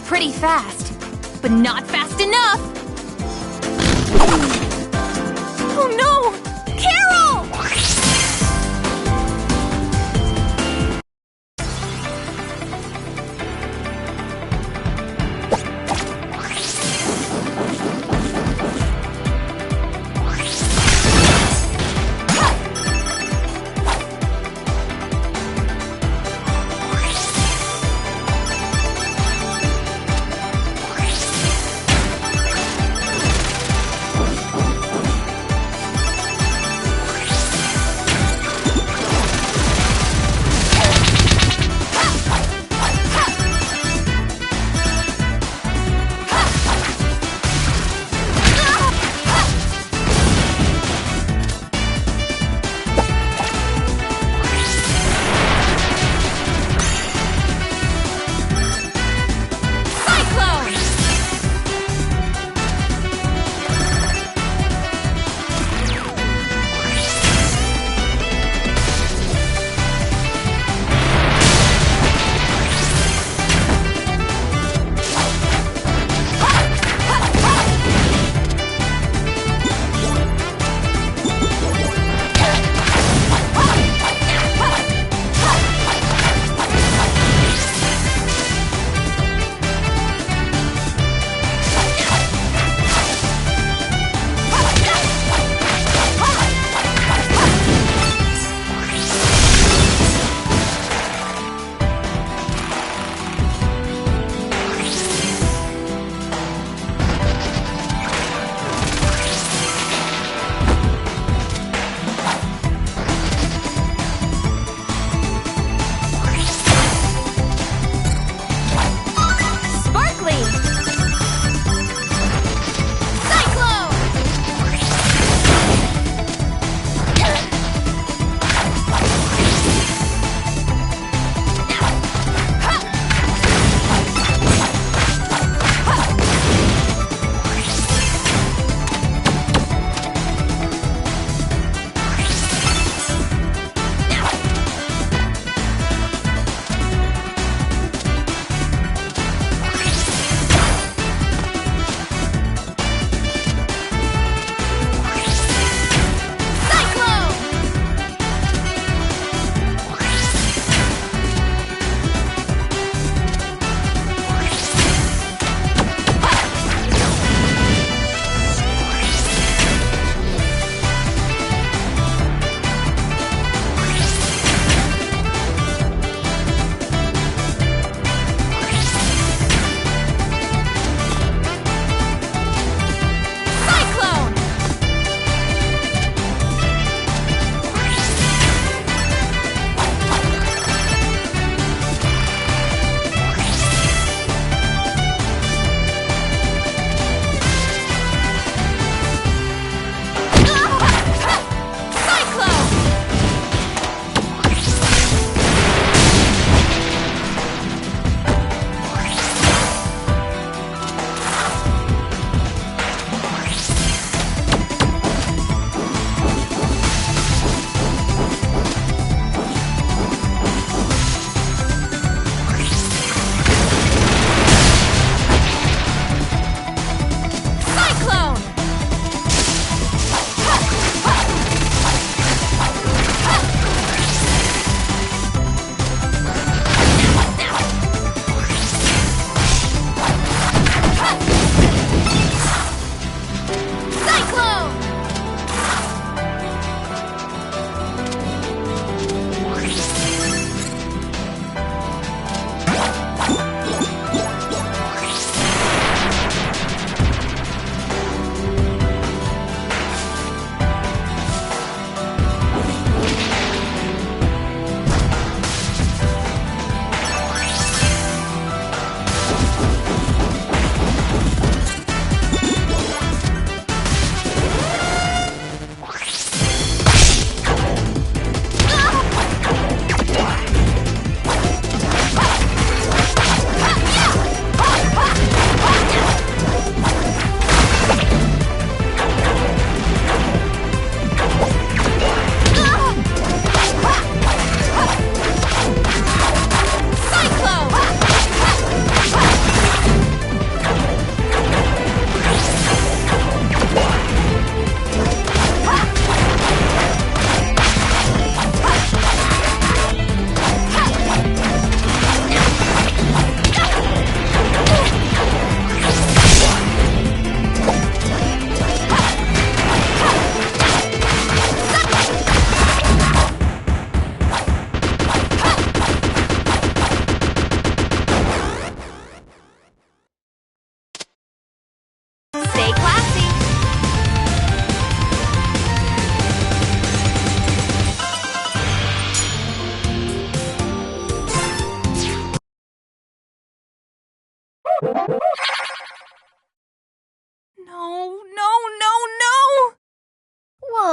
pretty fast, but not fast enough! Oh no! Carol!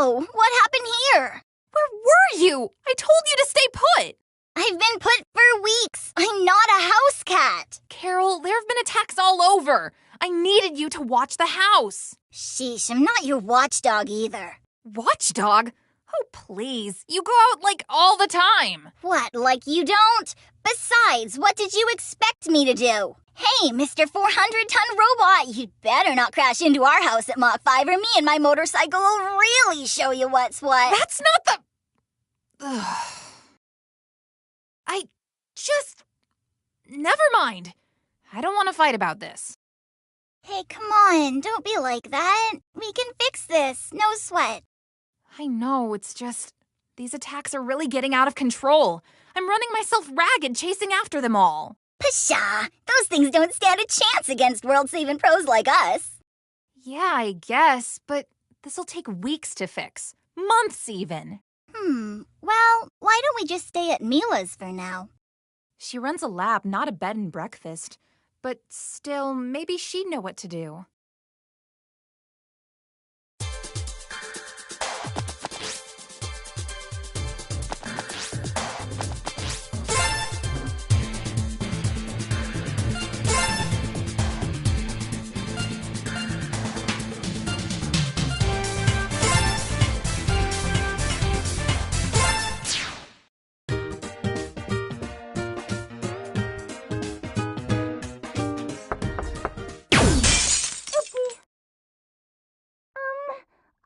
Whoa, what happened here? Where were you? I told you to stay put. I've been put for weeks. I'm not a house cat. Carol, there have been attacks all over. I needed you to watch the house. Sheesh, I'm not your watchdog either. Watchdog? Oh, please. You go out like all the time. What, like you don't? Besides, what did you expect me to do? Hey, Mr. 400-ton robot, you'd better not crash into our house at Mach 5 or me and my motorcycle will really show you what's what. That's not the... Ugh. Never mind. I don't want to fight about this. Hey, come on, don't be like that. We can fix this, no sweat. I know, it's just... These attacks are really getting out of control. I'm running myself ragged chasing after them all. Pshaw, those things don't stand a chance against world-saving pros like us. Yeah, I guess, but this'll take weeks to fix. Months, even. Well, why don't we just stay at Mila's for now? She runs a lab, not a bed and breakfast. But still, maybe she'd know what to do.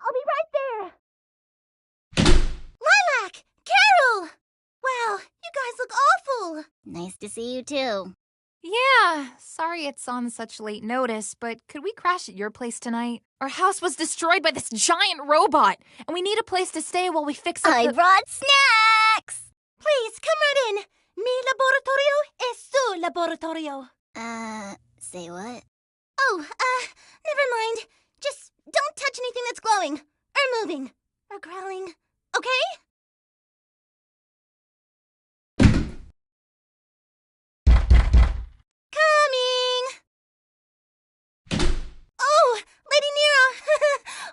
I'll be right there. Lilac! Carol! Wow, you guys look awful. Nice to see you too. Yeah, sorry it's on such late notice, but could we crash at your place tonight? Our house was destroyed by this giant robot, and we need a place to stay while we fix up I brought snacks! Please, come right in. Mi laboratorio es su laboratorio. Say what? Oh, never mind. Just don't touch anything that's glowing, or moving, or growling, okay? Coming! Oh, Lady Nero!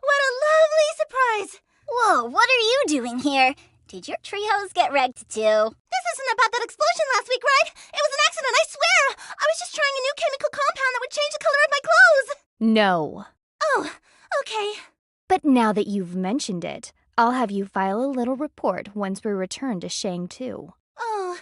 What a lovely surprise! Whoa, what are you doing here? Did your treehouse get wrecked too? This isn't about that explosion last week, right? It was an accident, I swear! I was just trying a new chemical compound that would change the color of my clothes! No. Oh, okay. But now that you've mentioned it, I'll have you file a little report once we return to Shang 2. Oh,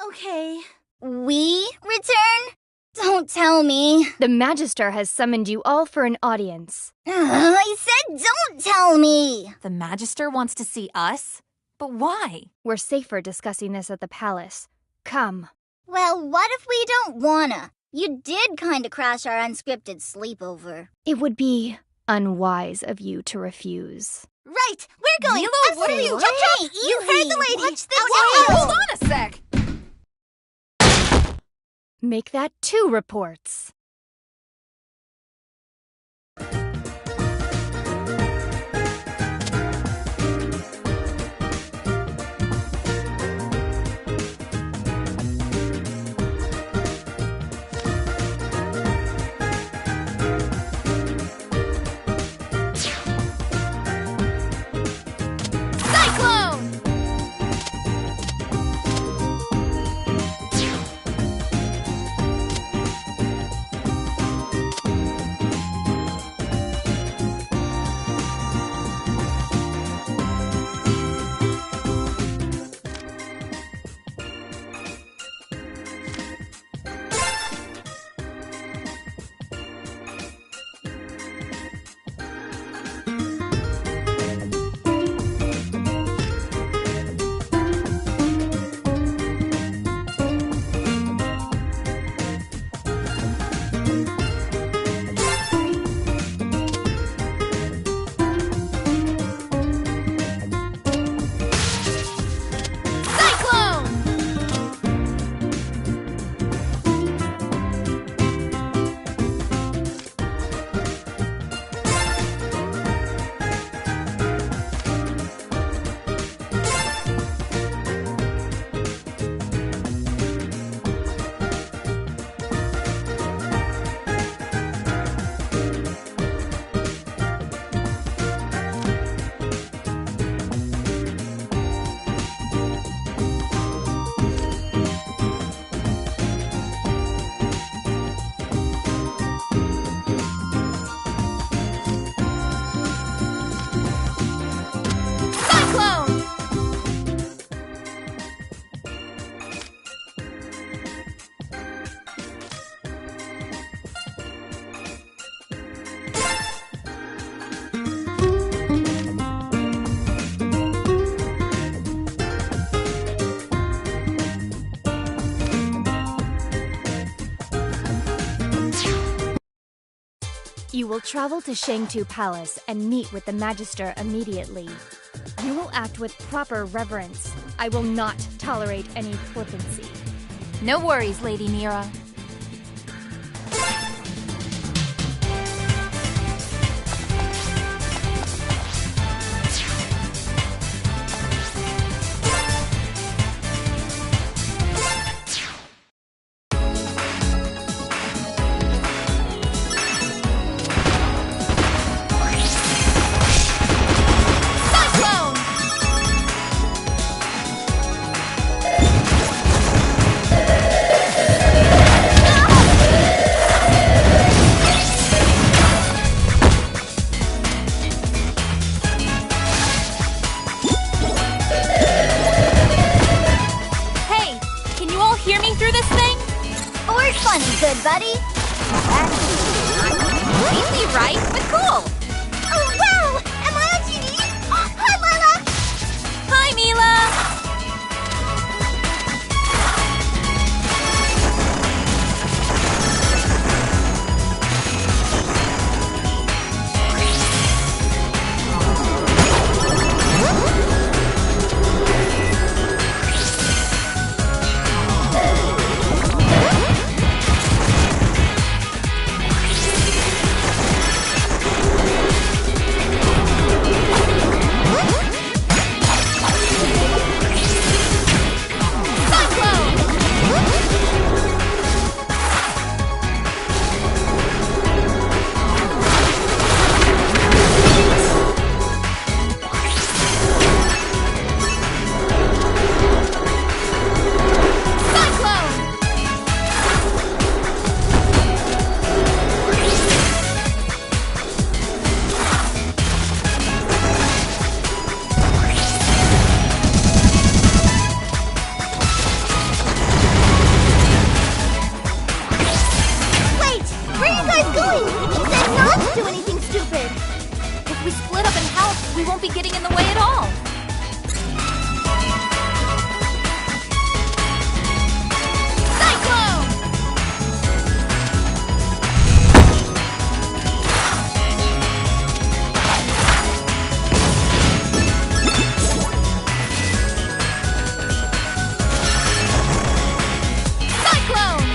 okay. We return? Don't tell me. The Magister has summoned you all for an audience. I said don't tell me. The Magister wants to see us? But why? We're safer discussing this at the palace. Come. Well, what if we don't wanna? You did kinda crash our unscripted sleepover. It would be unwise of you to refuse. Right, we're going. Milo, what are Absolutely. you- Jump, jump. Hey, You heard the easy. lady. Watch this Out, out. Hold on a sec! Make that 2 reports. Cyclone! will travel to Shangtu Palace and meet with the Magister immediately. You will act with proper reverence. I will not tolerate any flippancy. No worries, Lady Mira. Good buddy. Easy, right? But cool. Oh, wow! Am I on TV? Hi, Lila! Hi, Mila. We won't be getting in the way at all. Cyclone! Cyclone!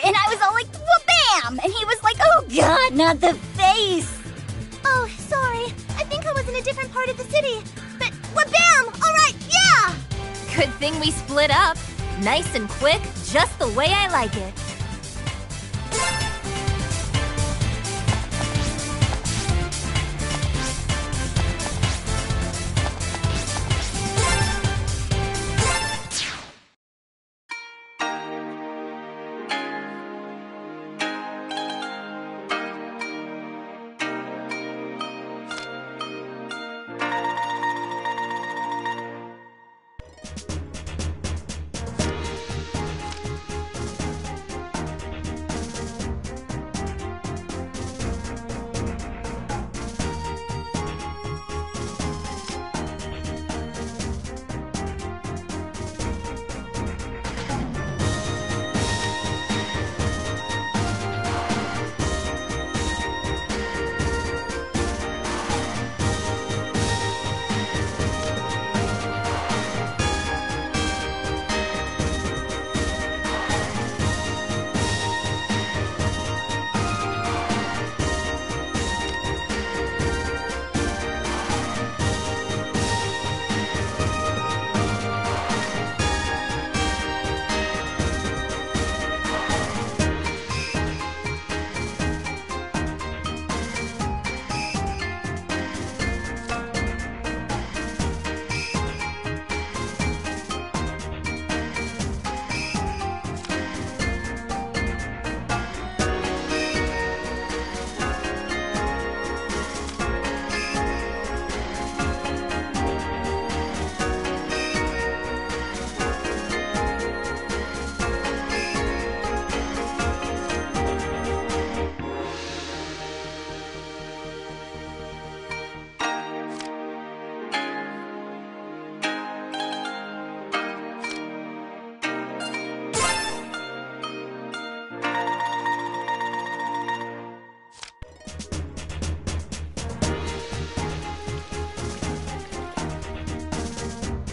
and I was all like, wha-bam! And he was like, oh god, not the face! Oh, sorry. I think I was in a different part of the city. But wha-bam! Alright, yeah! Good thing we split up. Nice and quick, just the way I like it.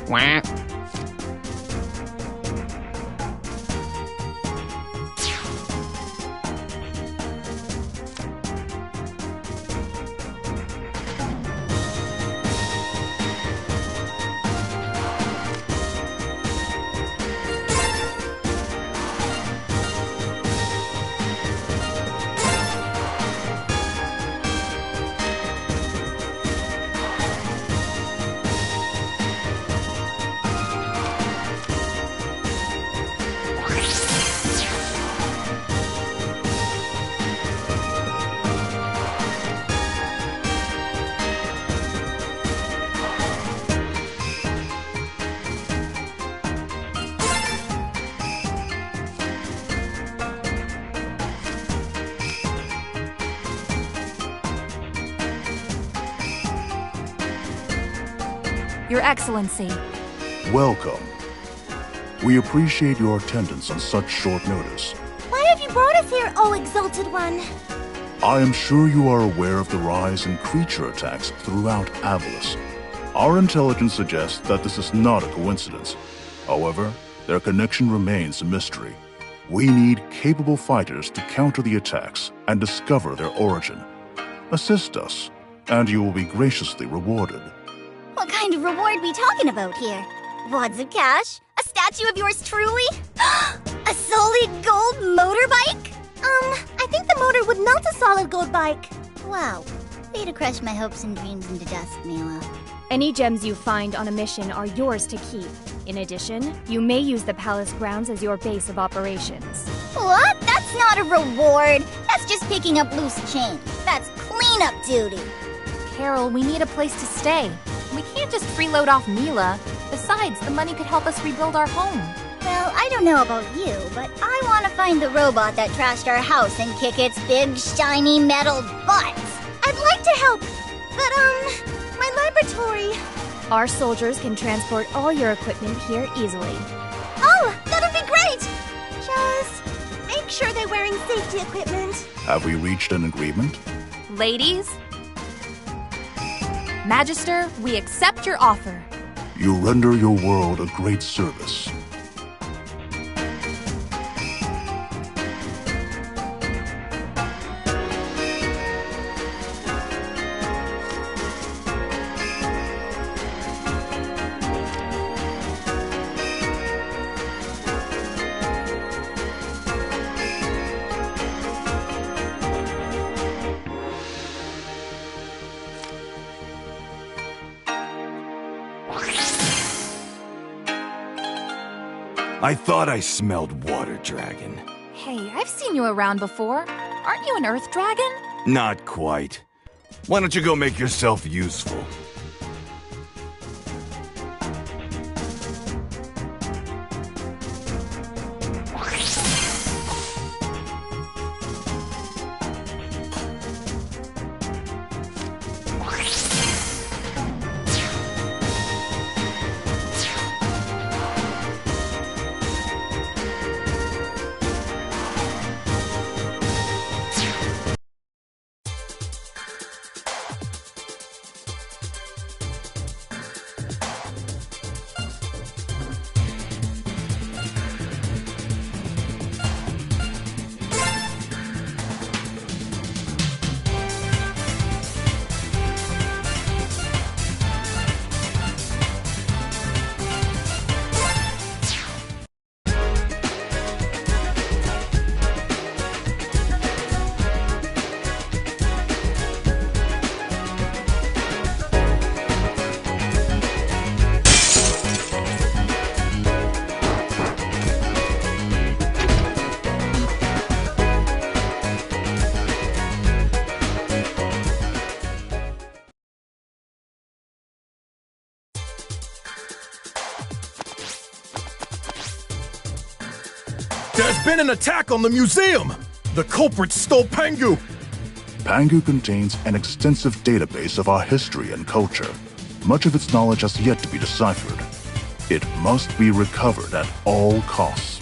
Quack. Your Excellency. Welcome. We appreciate your attendance on such short notice. Why have you brought us here, oh exalted one? I am sure you are aware of the rise in creature attacks throughout Avalis. Our intelligence suggests that this is not a coincidence. However, their connection remains a mystery. We need capable fighters to counter the attacks and discover their origin. Assist us, and you will be graciously rewarded. What kind of reward we talking about here? Wads of cash? A statue of yours truly? A solid gold motorbike? I think the motor would melt a solid gold bike. Wow. Way to crush my hopes and dreams into dust, Mila. Any gems you find on a mission are yours to keep. In addition, you may use the palace grounds as your base of operations. What? That's not a reward. That's just picking up loose change. That's cleanup duty. Carol, we need a place to stay. We can't just freeload off Mila. Besides, the money could help us rebuild our home. Well, I don't know about you, but I want to find the robot that trashed our house and kick its big, shiny metal butt. I'd like to help, but, my laboratory. Our soldiers can transport all your equipment here easily. Oh, that'll be great! Just make sure they're wearing safety equipment. Have we reached an agreement? Ladies? Magister, we accept your offer. You render your world a great service. I thought I smelled water dragon. Hey, I've seen you around before. Aren't you an Earth Dragon? Not quite. Why don't you go make yourself useful? There's been an attack on the museum! The culprits stole Pengu! Pangu contains an extensive database of our history and culture. Much of its knowledge has yet to be deciphered. It must be recovered at all costs.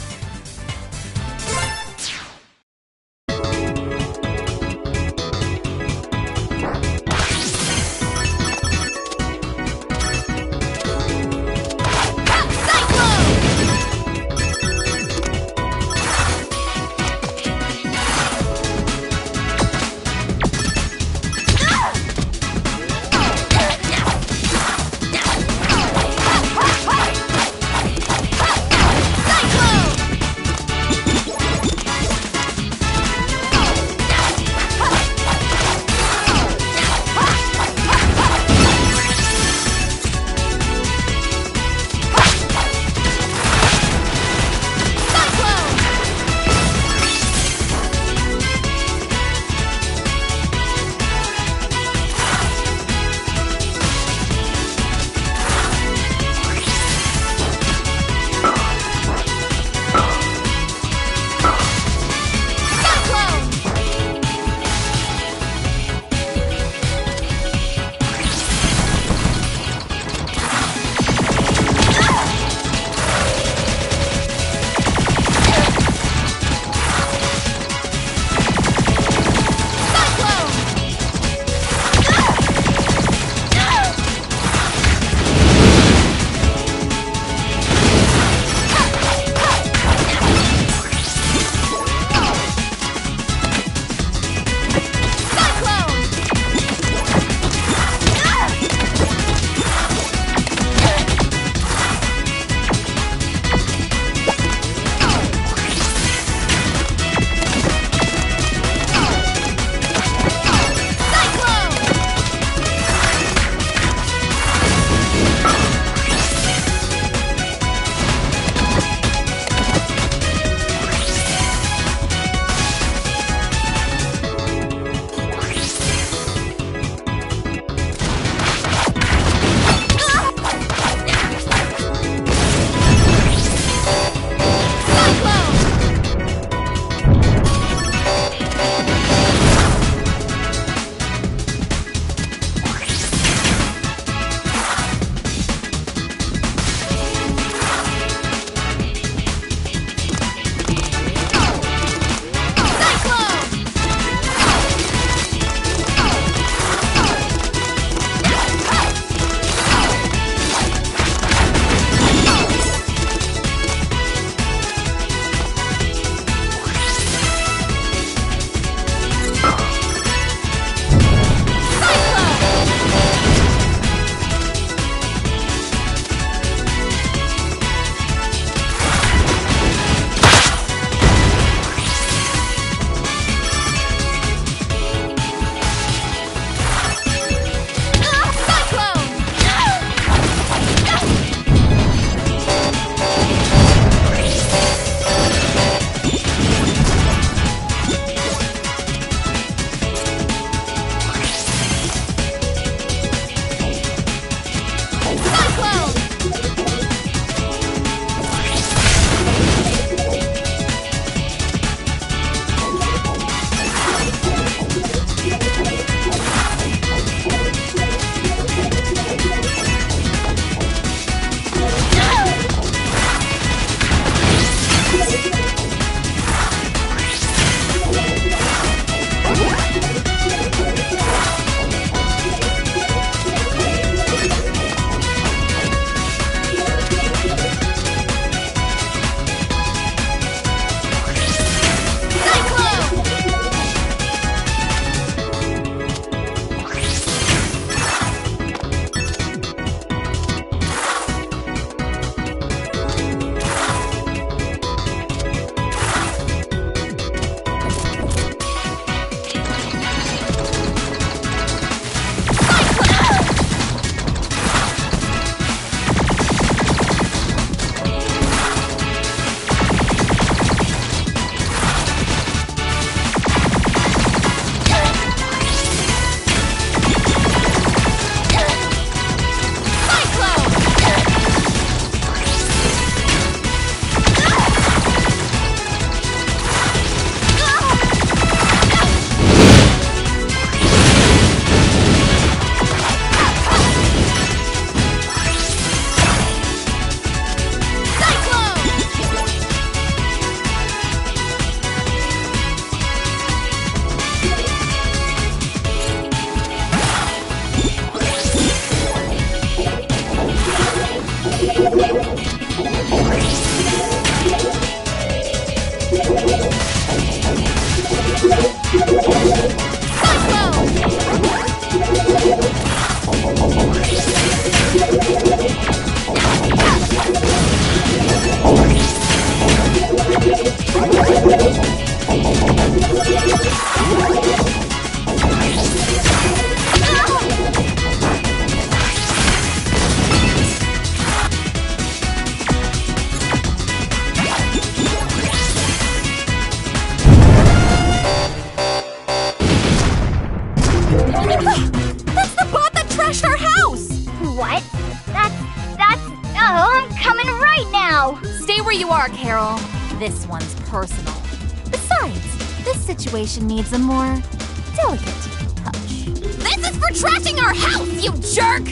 Cyclone! are, Carol. This one's personal. Besides, this situation needs a more delicate touch. This is for trashing our house, you jerk!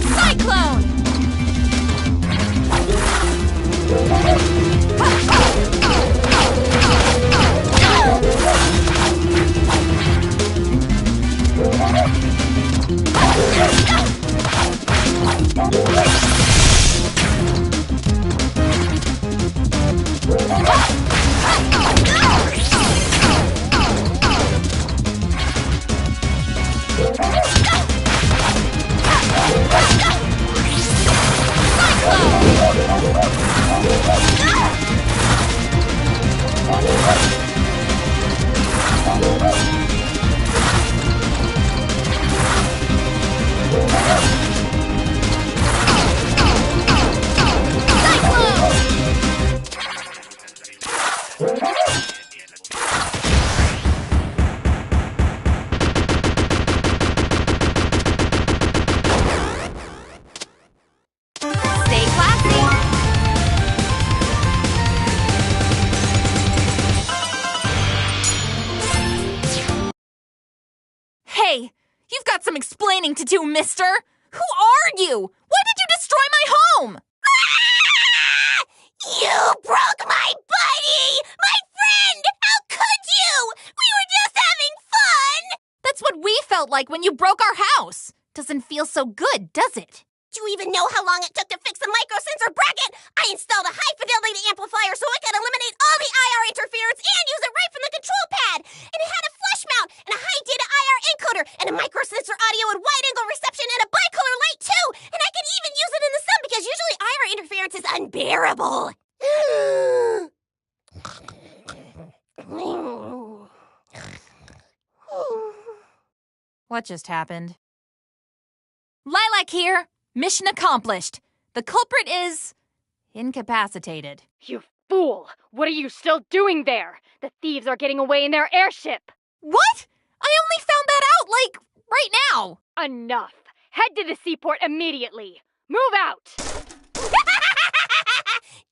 Cyclone! Hey, you've got some explaining to do, mister! Who are you? Why did you destroy my home? You broke my buddy! My friend! How could you? We were just having fun! That's what we felt like when you broke our house. Doesn't feel so good, does it? Do you even know how long it took to fix the microsensor bracket? I installed a high-fidelity amplifier so I could eliminate all the IR interference and use it right from the control pad. And it had a flush mount and a high-data IR encoder and a microsensor audio and wide-angle reception and a bicolor light too. And I could even use it in the sun because usually IR interference is unbearable. What just happened? Lilac here. Mission accomplished. The culprit is incapacitated. You fool! What are you still doing there? The thieves are getting away in their airship! What? I only found that out, right now. Enough! Head to the seaport immediately! Move out!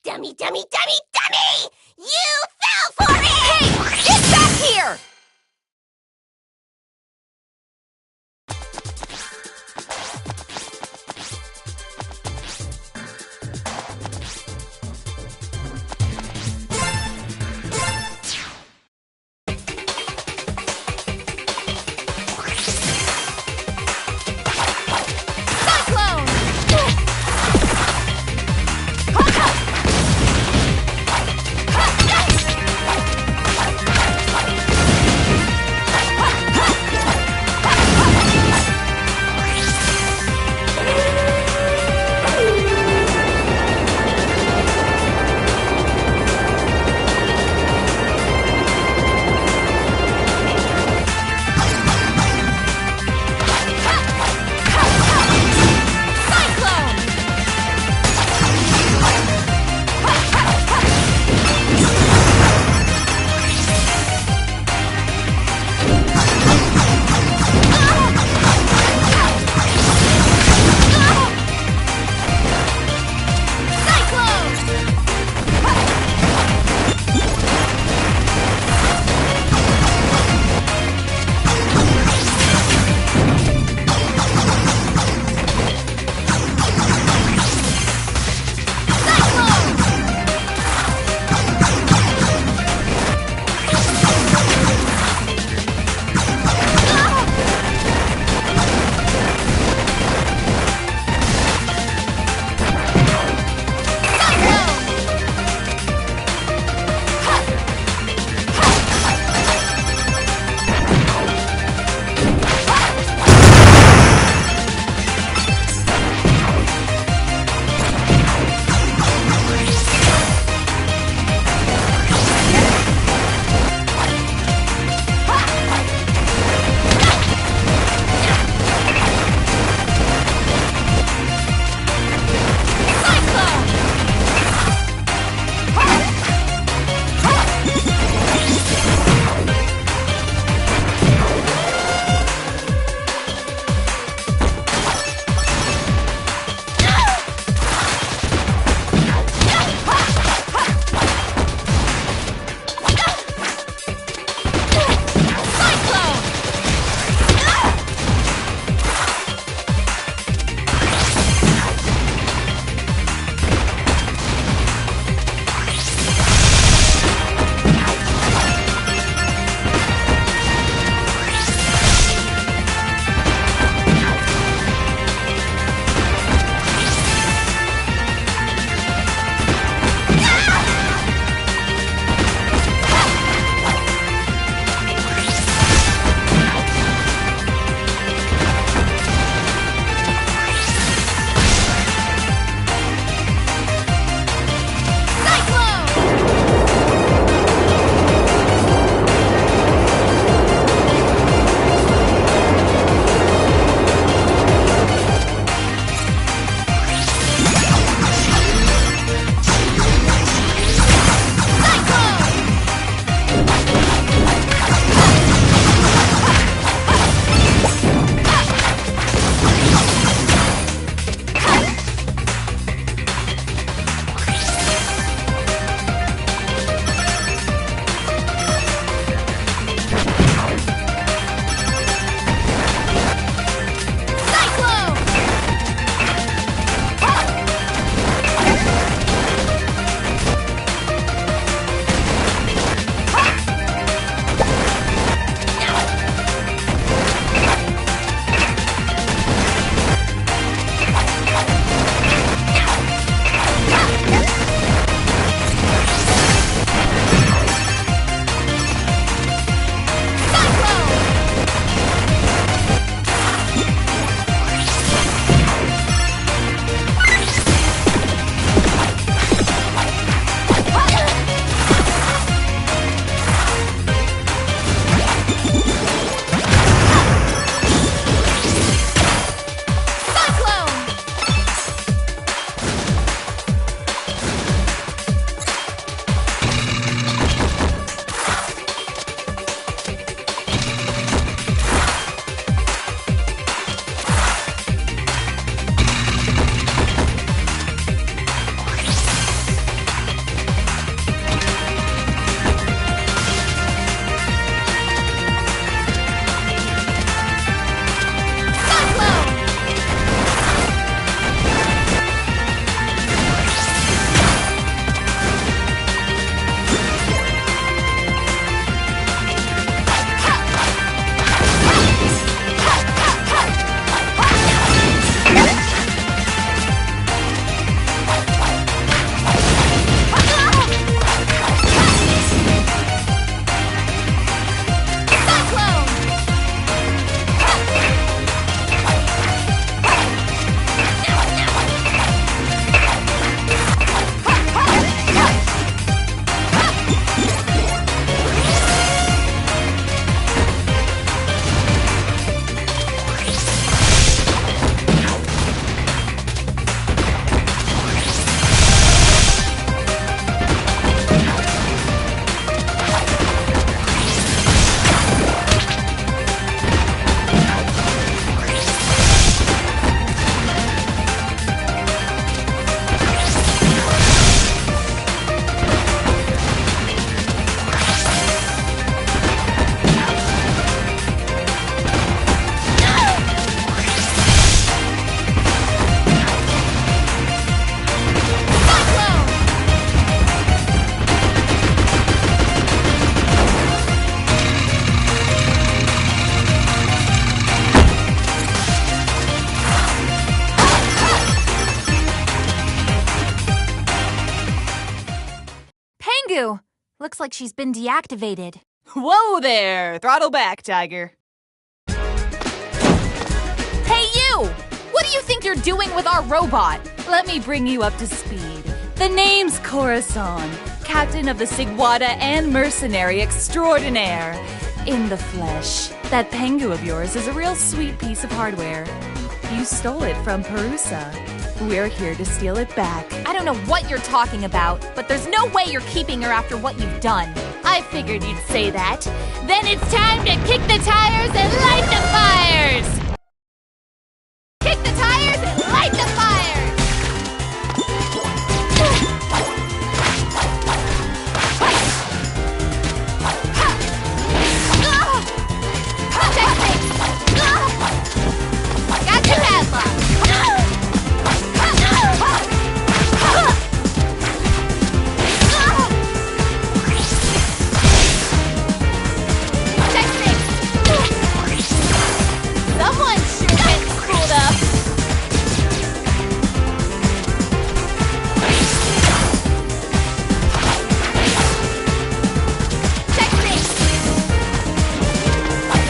Dummy, dummy, dummy, dummy! You fell for it! Hey! Get back here! Pangu! Looks like she's been deactivated. Whoa there! Throttle back, Tiger. Hey you! What do you think you're doing with our robot? Let me bring you up to speed. The name's Corazon, captain of the Sigwada and mercenary extraordinaire. In the flesh. That Pangu of yours is a real sweet piece of hardware. You stole it from Perusa. We're here to steal it back. I don't know what you're talking about, but there's no way you're keeping her after what you've done. I figured you'd say that. Then it's time to kick the tires and light the fires! Kick the tires and light the fires! Gotcha, Padlock! Someone sure gets pulled up. Checkmate!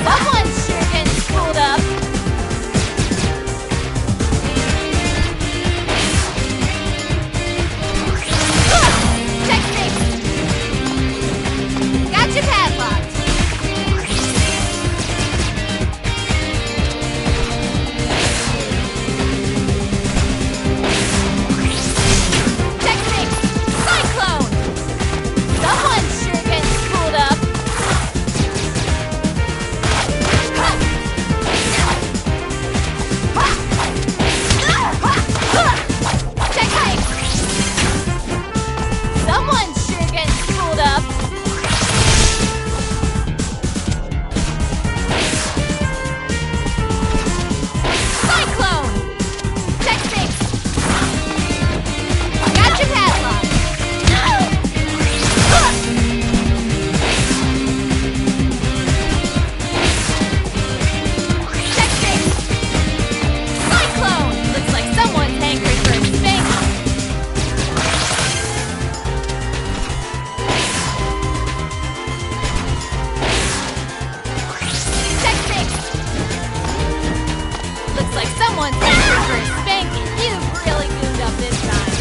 Someone sure gets pulled up. Checkmate! Gotcha, Padlock! Checkmate! Cyclone! Someone sure gets pulled up. Checkmate! Someone sure gets pulled up. Cyclone! Checkmate! Gotcha, Padlock! Checkmate! Cyclone! Looks like someone's hankering for a spanking. Checkmate! Looks like someone's hankering for a spanking. You've really gooned up this time.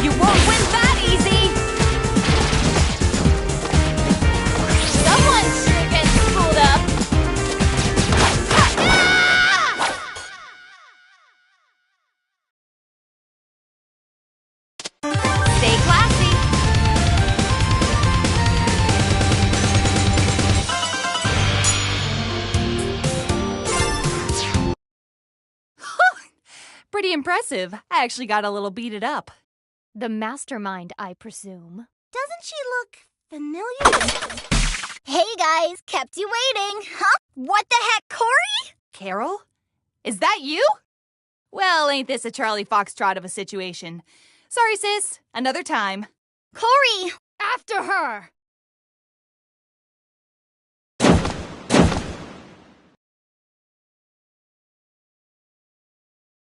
You won't win that easy! Someone sure gets pulled up. Stay classy! Pretty impressive. I actually got a little beated up. The mastermind, I presume. Doesn't she look familiar? Hey guys, kept you waiting. Huh? What the heck, Corey? Carol? Is that you? Well, ain't this a Charlie Foxtrot of a situation? Sorry, sis. Another time. Corey! After her!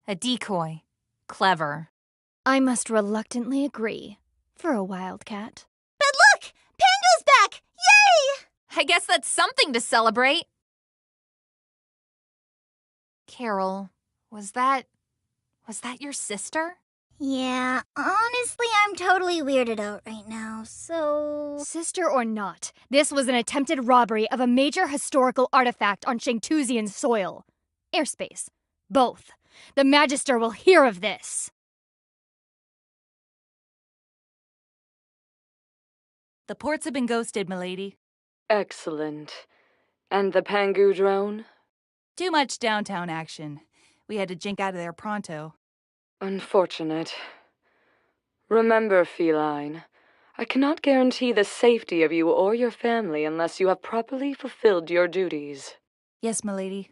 A decoy. Clever. I must reluctantly agree. For a wildcat. But look! Pangu's back! Yay! I guess that's something to celebrate. Carol, was that your sister? Yeah, honestly, I'm totally weirded out right now, so... Sister or not, this was an attempted robbery of a major historical artifact on Shangtuzian soil. Airspace. Both. The Magister will hear of this. The ports have been ghosted, milady. Excellent. And the Pangu drone? Too much downtown action. We had to jink out of there pronto. Unfortunate. Remember, Feline, I cannot guarantee the safety of you or your family unless you have properly fulfilled your duties. Yes, milady.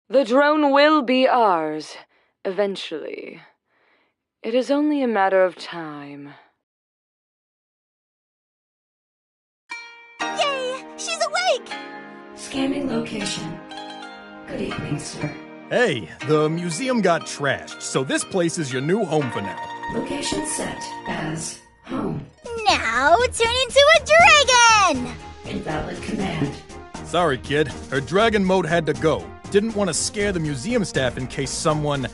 The drone will be ours, eventually. It is only a matter of time. Yay! She's awake! Scanning location. Good evening, sir. Hey, the museum got trashed, so this place is your new home for now. Location set as home. Now turn into a dragon! Invalid command. Sorry, kid. Her dragon mode had to go. Didn't want to scare the museum staff in case someone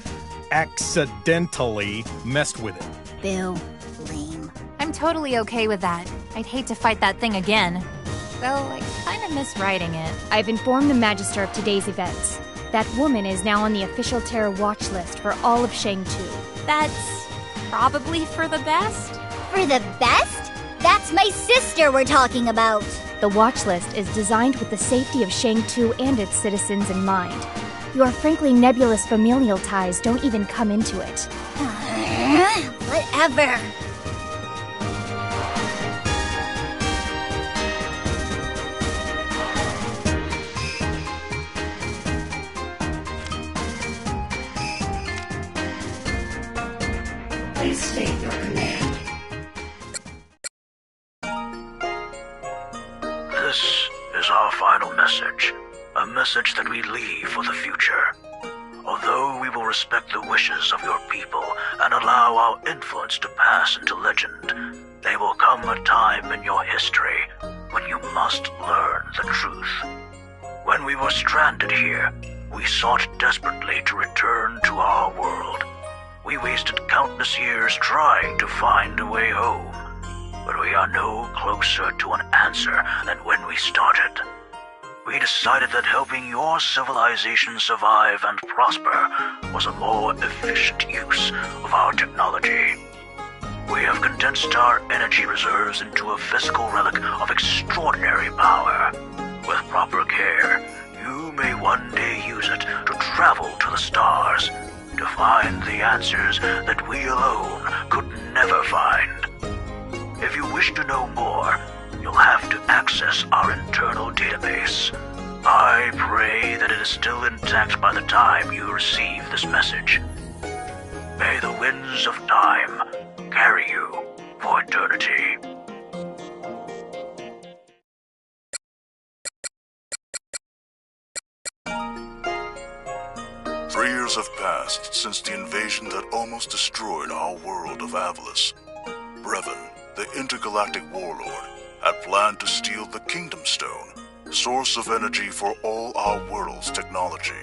accidentally messed with it. Boo. Lame. I'm totally okay with that. I'd hate to fight that thing again. Though I kind of miss riding it. I've informed the Magister of today's events. That woman is now on the official Terror watch list for all of Shang-Tu. That's probably for the best? For the best? That's my sister we're talking about. The watch list is designed with the safety of Shang-Tu and its citizens in mind. Your frankly nebulous familial ties don't even come into it. Whatever. Please state your command. This is our final message. A message that we leave for the future. Although we will respect the wishes of your people and allow our influence to pass into legend, there will come a time in your history when you must learn the truth. When we were stranded here, we sought desperately to return to our world. We wasted countless years trying to find a way home, but we are no closer to an answer than when we started. We decided that helping your civilization survive and prosper was a more efficient use of our technology. We have condensed our energy reserves into a physical relic of extraordinary power. With proper care, you may one day use it to travel to the stars, to find the answers that we alone could never find. If you wish to know more, you'll have to access our internal database. I pray that it is still intact by the time you receive this message. May the winds of time carry you for eternity. Three years have passed since the invasion that almost destroyed our world of Avalis. Brevin, the intergalactic warlord, had planned to steal the Kingdom Stone, source of energy for all our world's technology.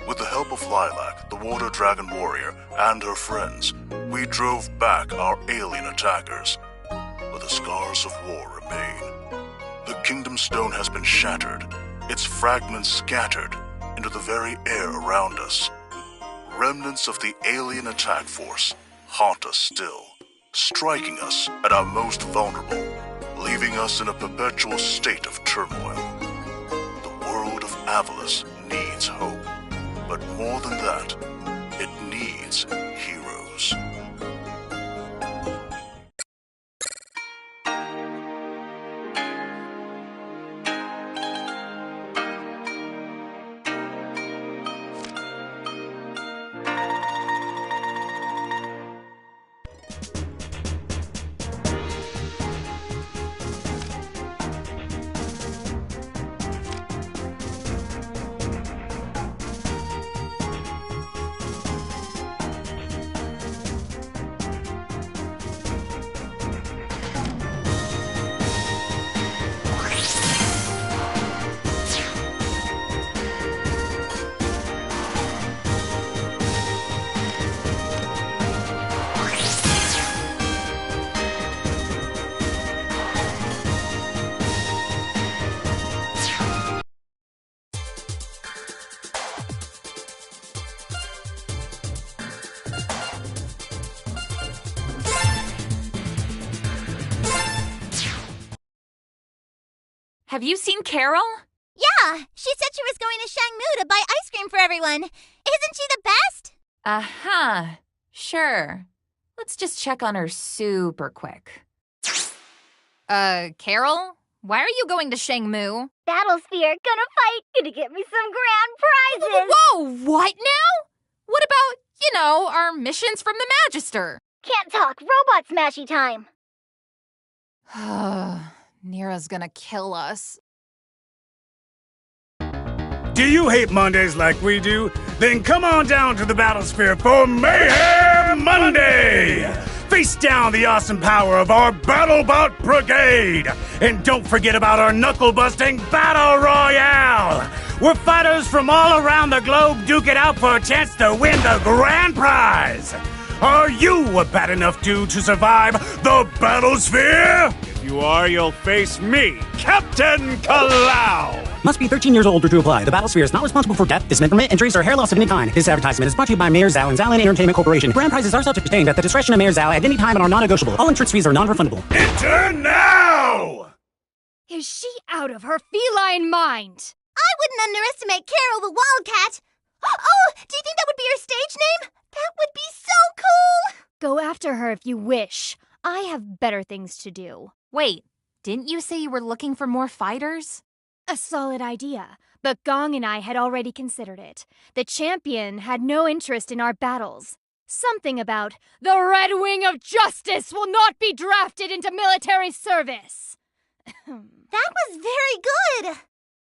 With the help of Lilac, the Water Dragon warrior, and her friends, we drove back our alien attackers. But the scars of war remain. The Kingdom Stone has been shattered, its fragments scattered into the very air around us. Remnants of the alien attack force haunt us still, striking us at our most vulnerable, leaving us in a perpetual state of turmoil. The world of Avalis needs hope, but more than that, it needs heroes. Have you seen Carol? Yeah, she said she was going to Shangmu to buy ice cream for everyone. Isn't she the best? Uh-huh. Sure. Let's just check on her super quick. Carol? Why are you going to Shangmu? Battlesphere, gonna fight, gonna get me some grand prizes. Whoa, what now? What about, our missions from the Magister? Can't talk, robot smashy time. Nira's gonna kill us. Do you hate Mondays like we do? Then come on down to the Battlesphere for Mayhem Monday! Face down the awesome power of our BattleBot Brigade! And don't forget about our knuckle-busting Battle Royale! Where fighters from all around the globe duke it out for a chance to win the grand prize! Are you a bad enough dude to survive the Battlesphere? If you are, you'll face me, Captain Kalau! Must be 13 years or older to apply. The Battlesphere is not responsible for death, dismemberment, injuries, or hair loss of any kind. This advertisement is brought to you by Mayor Zhao and Zhao Entertainment Corporation. Grand prizes are subject to change at the discretion of Mayor Zhao at any time and are non-negotiable. All entrance fees are non-refundable. Enter now! Is she out of her feline mind? I wouldn't underestimate Carol the Wildcat. Oh, do you think that would be her stage name? That would be so cool! Go after her if you wish. I have better things to do. Wait, didn't you say you were looking for more fighters? A solid idea, but Gong and I had already considered it. The champion had no interest in our battles. Something about the Red Wing of Justice will not be drafted into military service. That was very good!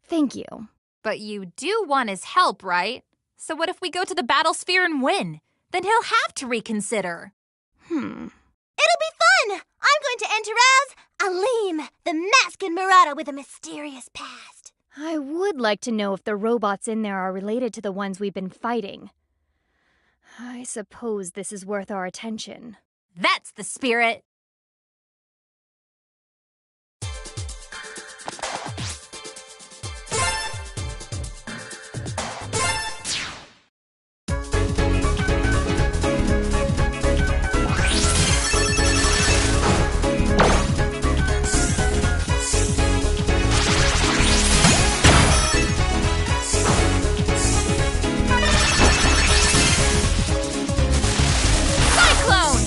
Thank you. But you do want his help, right? So what if we go to the Battlesphere and win? Then he'll have to reconsider. It'll be fun! I'm going to enter as Aleem, the masked marauder with a mysterious past. I would like to know if the robots in there are related to the ones we've been fighting. I suppose this is worth our attention. That's the spirit! Cyclone!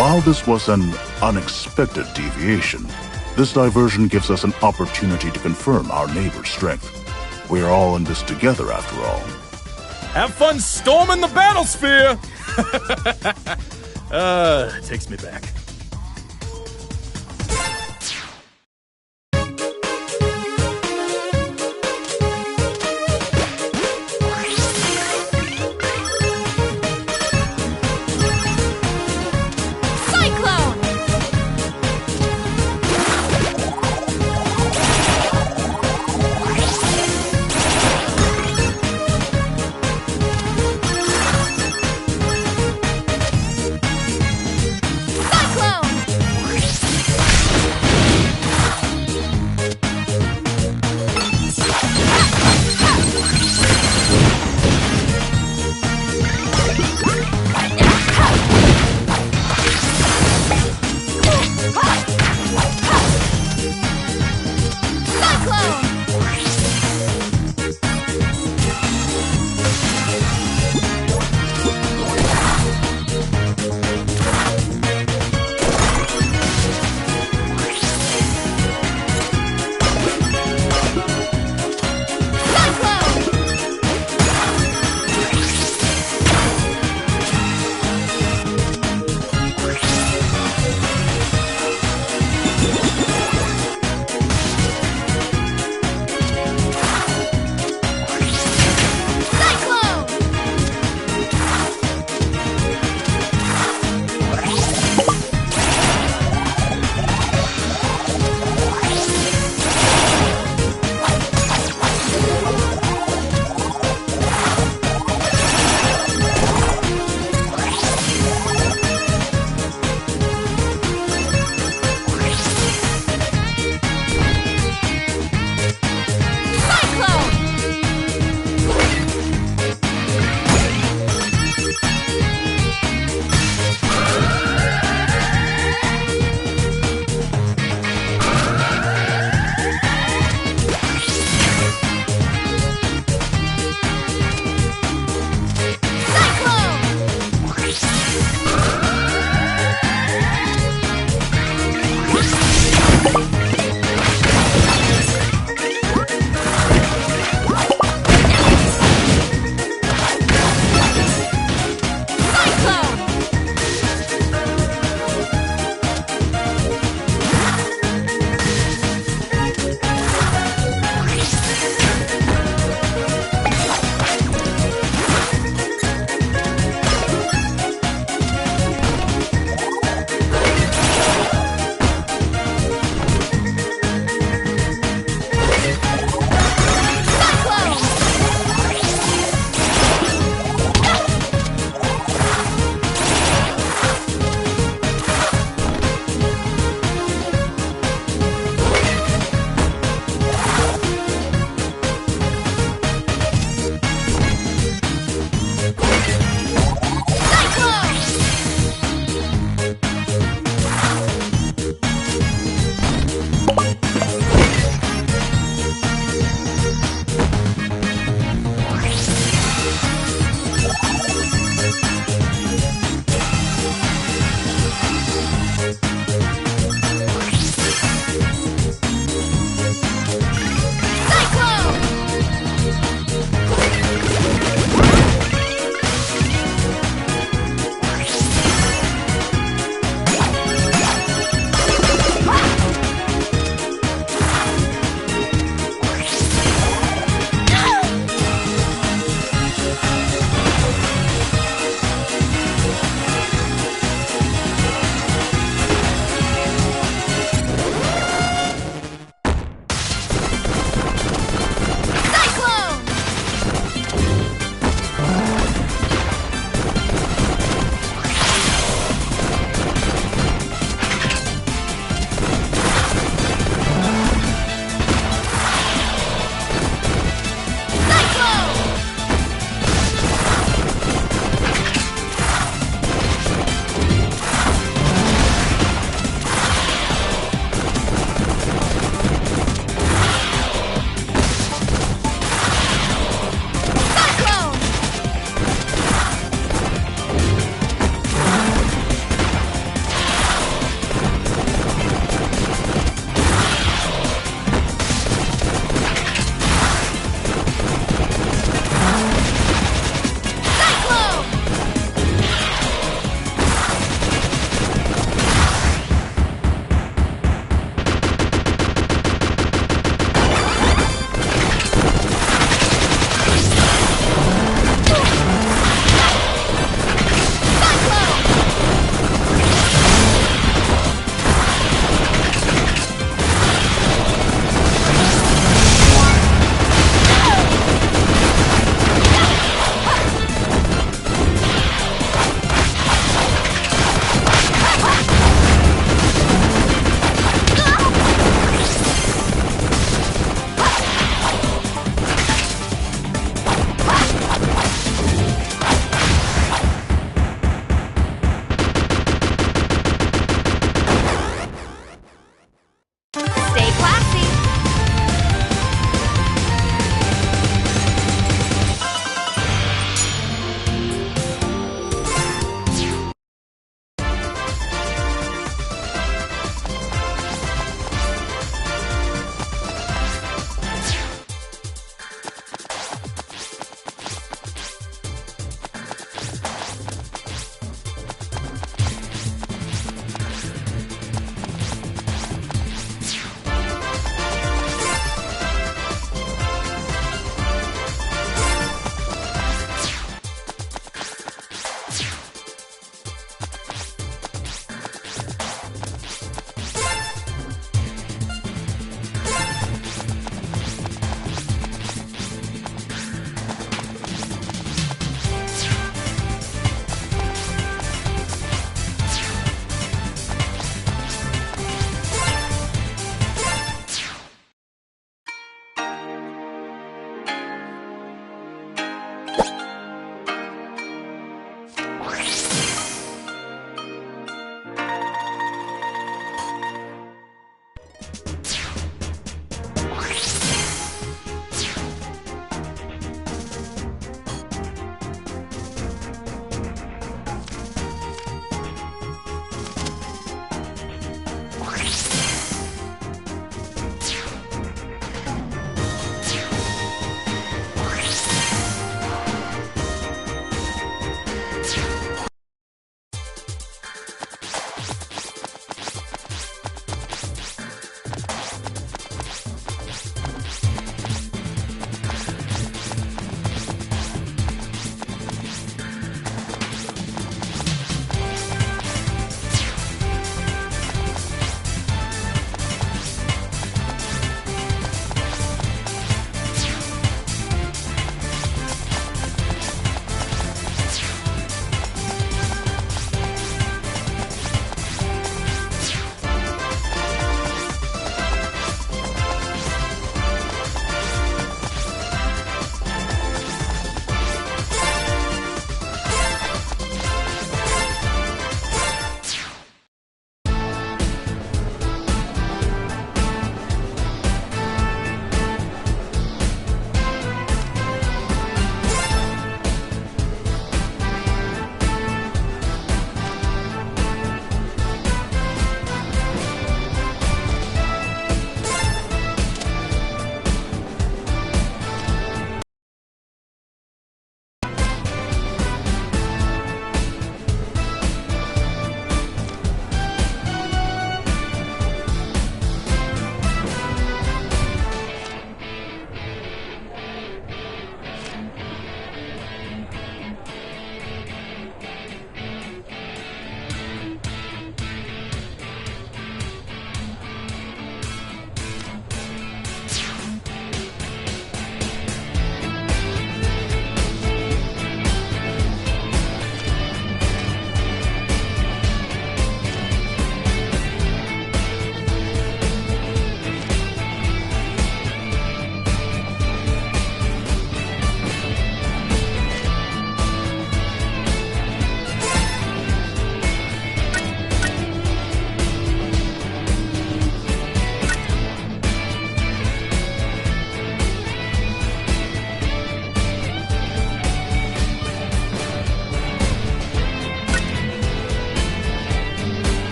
While this was an unexpected deviation, this diversion gives us an opportunity to confirm our neighbor's strength. We are all in this together, after all. Have fun storming the battlesphere! It takes me back. Cyclone!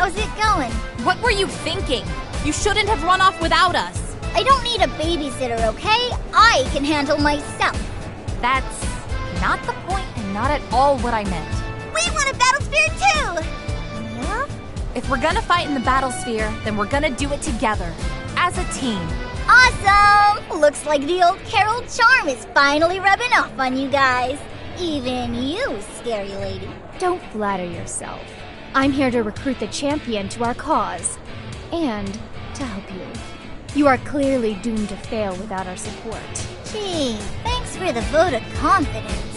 how's it going? What were you thinking? You shouldn't have run off without us. I don't need a babysitter, okay? I can handle myself. That's not the point and not at all what I meant. We want a battle sphere too! Yeah? If we're gonna fight in the battle sphere, then we're gonna do it together, as a team. Awesome! Looks like the old Carol charm is finally rubbing off on you guys. Even you, scary lady. Don't flatter yourself. I'm here to recruit the champion to our cause. And to help you. You are clearly doomed to fail without our support. Gee, thanks for the vote of confidence.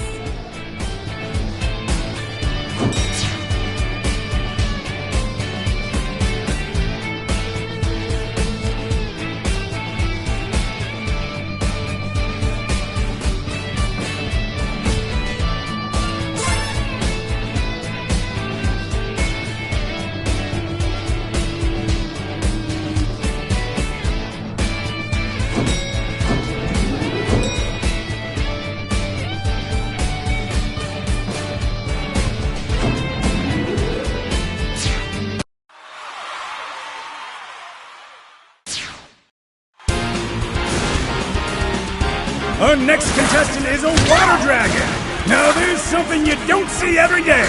Our next contestant is a water dragon. Now there's something you don't see every day.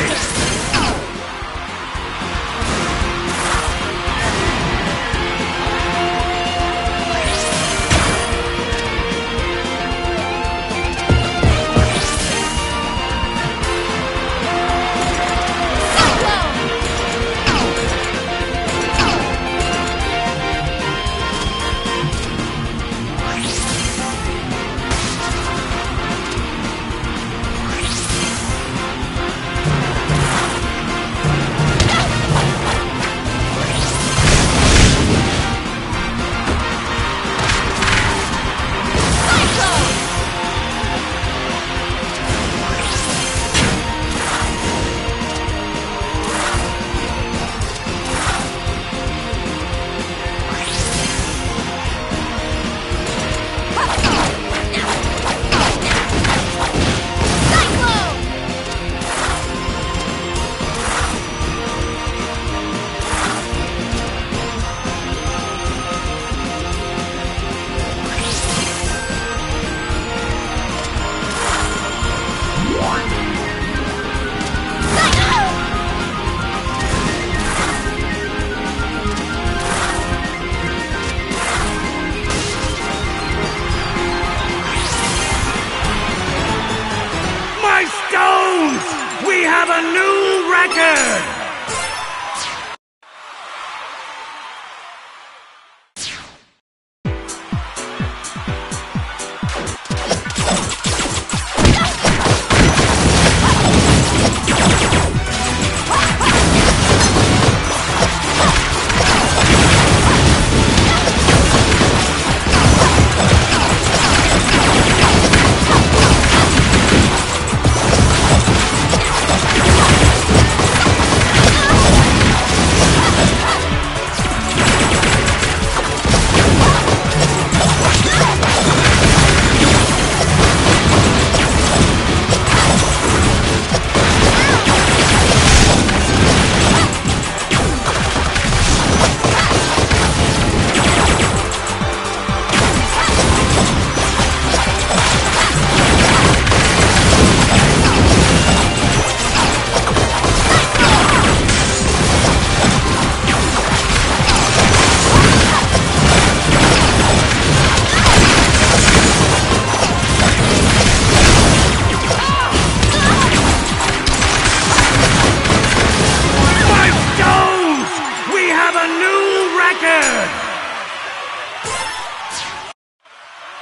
We have a new record!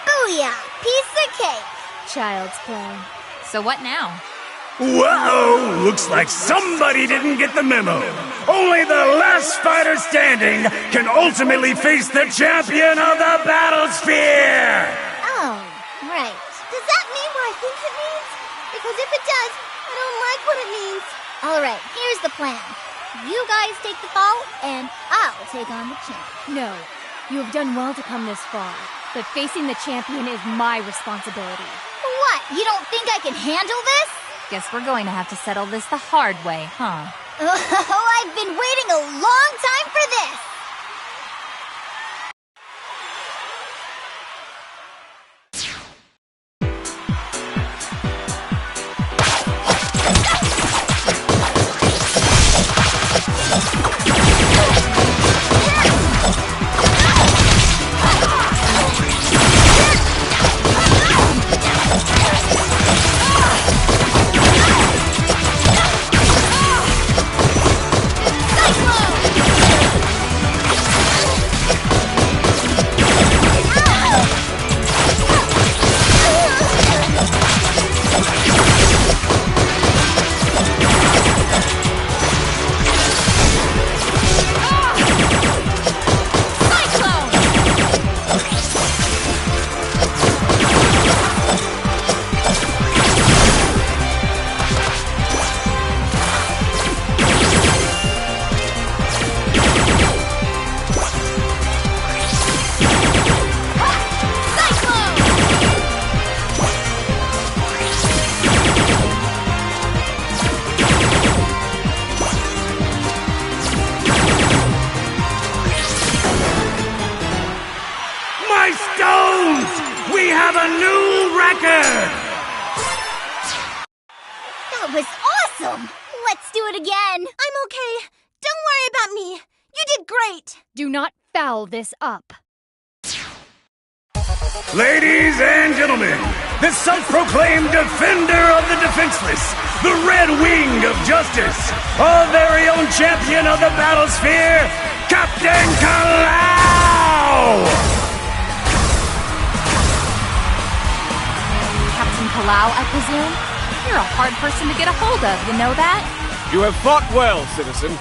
Booyah! Piece of cake! Child's play. So what now? Whoa! Looks like somebody didn't get the memo. Only the last fighter standing can ultimately face the champion of the battle sphere! Oh, right. Does that mean what I think it means? Because if it does, I don't like what it means. Alright, here's the plan. You guys take the fall, and I'll take on the champ. No, you have done well to come this far, but facing the champion is my responsibility. What? You don't think I can handle this? Guess we're going to have to settle this the hard way, huh? Oh, I've been waiting a long time for this! That was awesome! Let's do it again! I'm okay. Don't worry about me. You did great. Do not foul this up. Ladies and gentlemen, the self-proclaimed defender of the defenseless, the Red Wing of Justice, our very own champion of the Battlesphere, Captain Kalau! Captain Kalau, I presume? You're a hard person to get a hold of, you know that? You have fought well, citizen.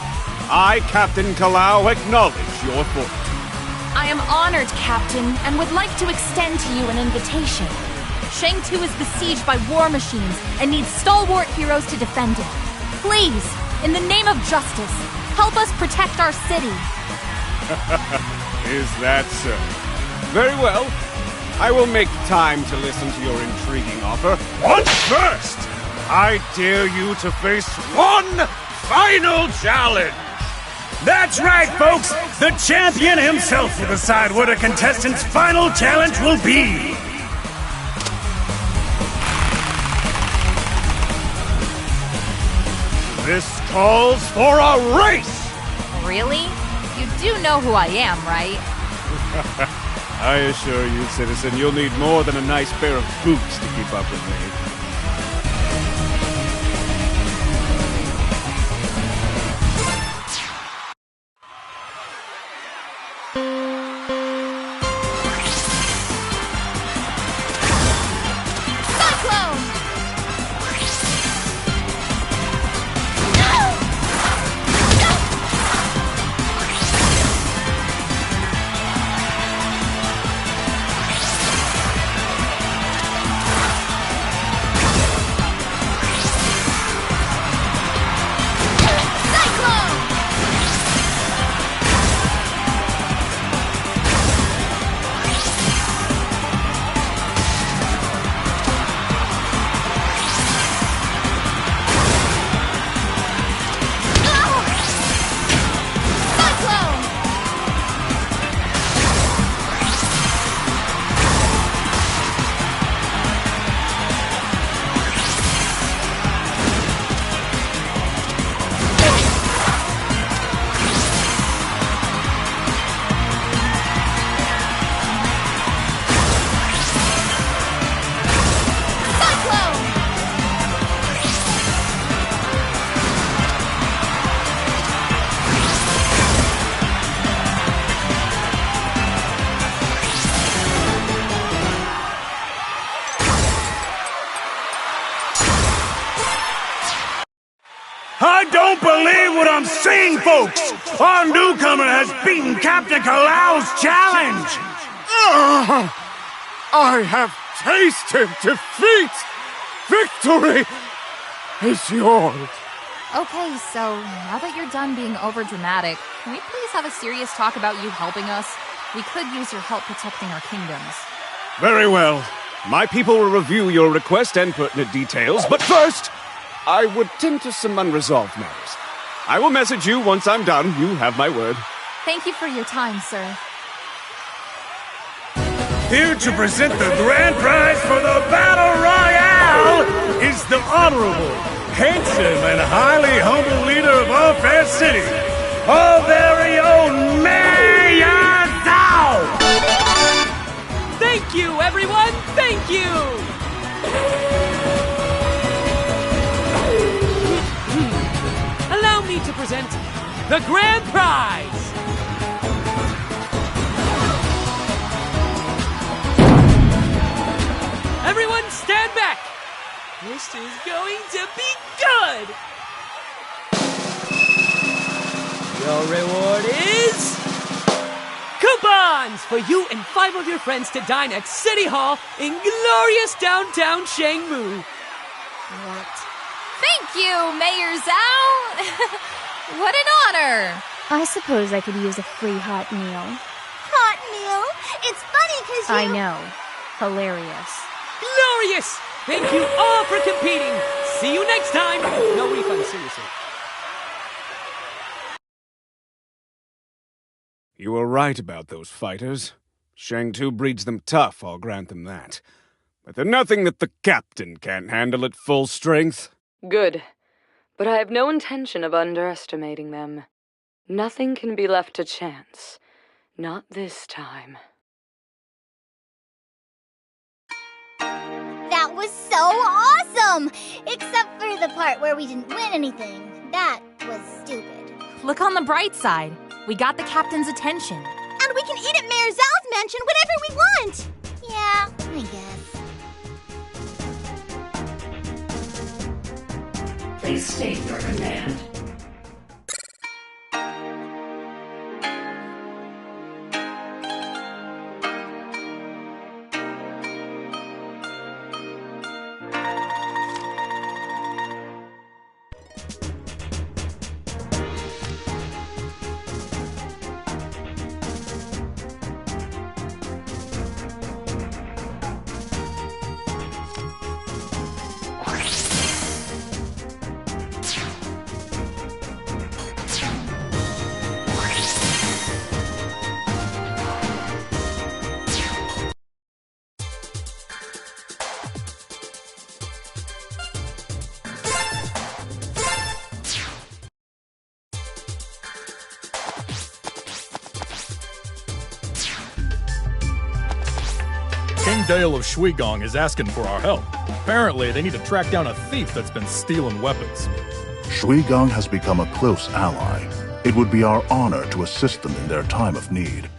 I, Captain Kalau, acknowledge your fortitude. I am honored, Captain, and would like to extend to you an invitation. Shang-Tu is besieged by war machines and needs stalwart heroes to defend it. Please, in the name of justice, help us protect our city. Is that so? Very well. I will make time to listen to your intriguing offer. But first, I dare you to face one final challenge. That's right, folks! The champion himself will decide what a contestant's final challenge will be! This calls for a race! Really? You do know who I am, right? I assure you, citizen, you'll need more than a nice pair of boots to keep up with me. I don't believe what I'm seeing, folks! Our newcomer has beaten Captain Kalau's challenge! I have tasted defeat! Victory is yours! Okay, so now that you're done being overdramatic, can we please have a serious talk about you helping us? We could use your help protecting our kingdoms. Very well. My people will review your request and pertinent details, but first, I would tend to some unresolved matters. I will message you once I'm done. You have my word. Thank you for your time, sir. Here to present the grand prize for the Battle Royale is the honorable, handsome, and highly humble leader of our fair city, our very own Mayor Zhao! Thank you, everyone! Thank you! Allow me to present the grand prize! Everyone stand back! This is going to be good! Your reward is... coupons for you and 5 of your friends to dine at City Hall in glorious downtown Shangmu. What? Thank you, Mayor Zhao! What an honor! I suppose I could use a free hot meal. Hot meal? It's funny because you... I know. Hilarious. Glorious! Thank you all for competing! See you next time! No refund, seriously. You were right about those fighters. Shang-Tu breeds them tough, I'll grant them that. But they're nothing that the captain can't handle at full strength. Good. But I have no intention of underestimating them. Nothing can be left to chance. Not this time. That was so awesome! Except for the part where we didn't win anything. That was stupid. Look on the bright side. We got the captain's attention. And we can eat at Mayor Zhao's mansion whenever we want! Yeah, I guess. Please state your command. King Dale of Shuigong is asking for our help. Apparently, they need to track down a thief that's been stealing weapons. Shuigong has become a close ally. It would be our honor to assist them in their time of need.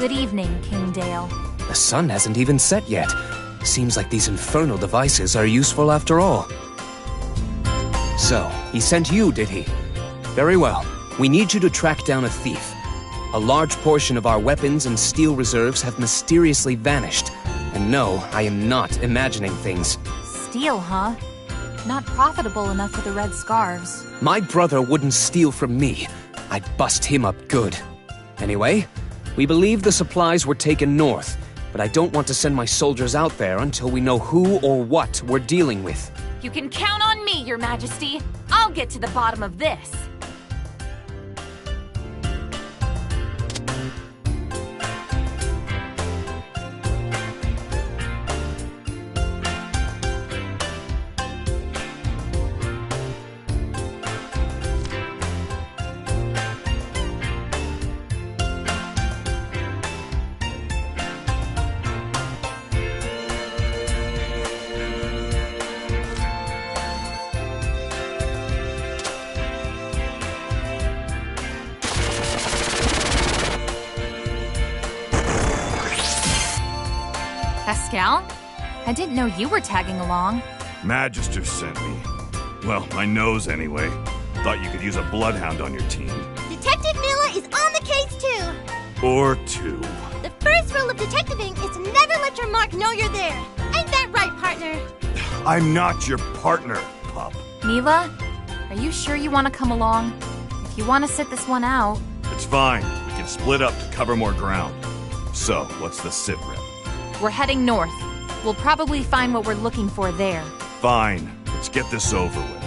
Good evening, King Dale. The sun hasn't even set yet. Seems like these infernal devices are useful after all. So, he sent you, did he? Very well. We need you to track down a thief. A large portion of our weapons and steel reserves have mysteriously vanished. And no, I am not imagining things. Steel, huh? Not profitable enough for the Red Scarves. My brother wouldn't steal from me. I'd bust him up good. Anyway, we believe the supplies were taken north, but I don't want to send my soldiers out there until we know who or what we're dealing with. You can count on me, Your Majesty. I'll get to the bottom of this. Pascal? I didn't know you were tagging along. Magister sent me. Well, my nose anyway. Thought you could use a bloodhound on your team. Detective Mila is on the case too. Or two. The first rule of detectiving is to never let your mark know you're there. Ain't that right, partner? I'm not your partner, pup. Mila, are you sure you want to come along? If you want to sit this one out... It's fine. We can split up to cover more ground. So, what's the sit rep? We're heading north. We'll probably find what we're looking for there. Fine. Let's get this over with.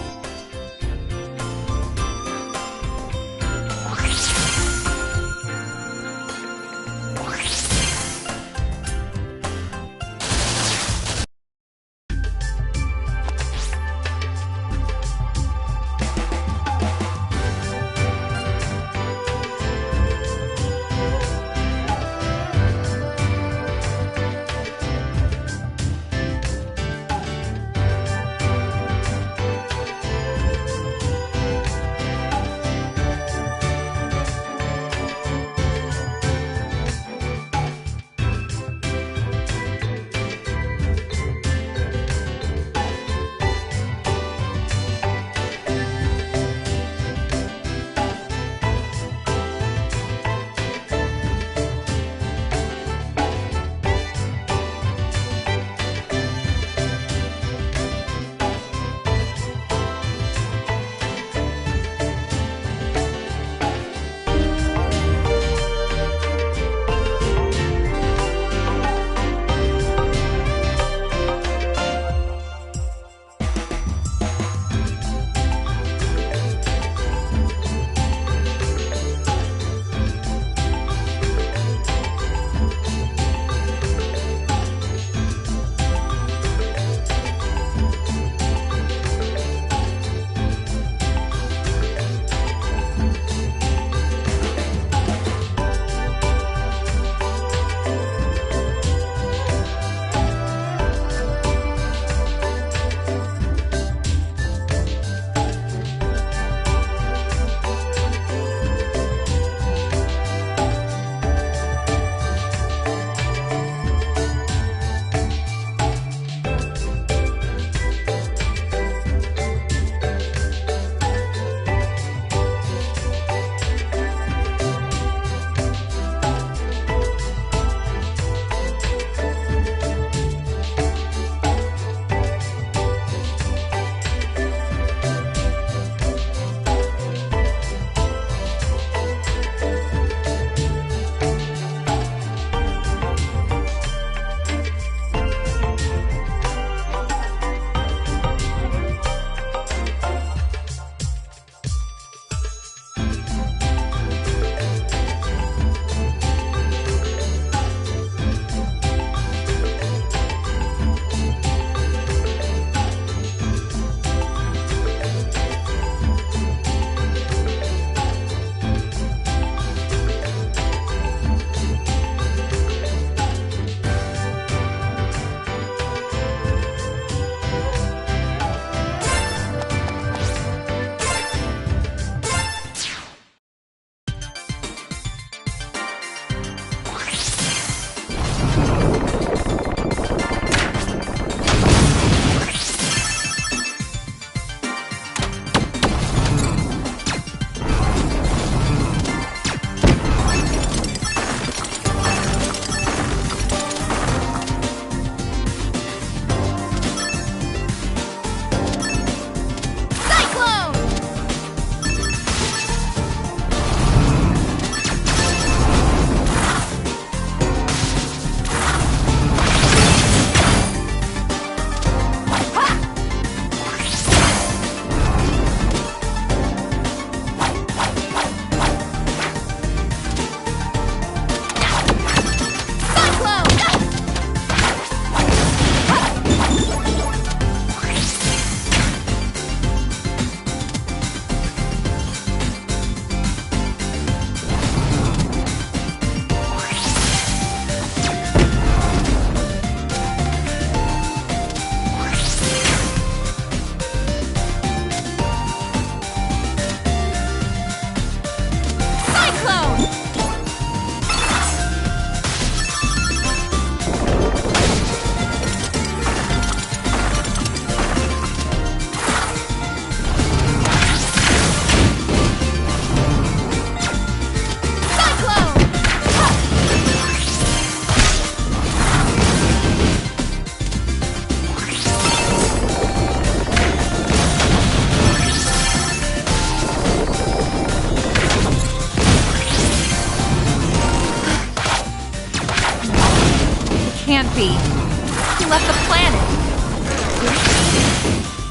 he left the planet.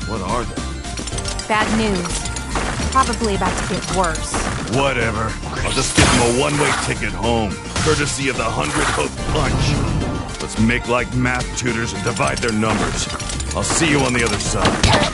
What are they? Bad news. Probably about to get worse. Whatever. I'll just give him a one-way ticket home, courtesy of the 100-hook punch. Let's make like math tutors and divide their numbers. I'll see you on the other side.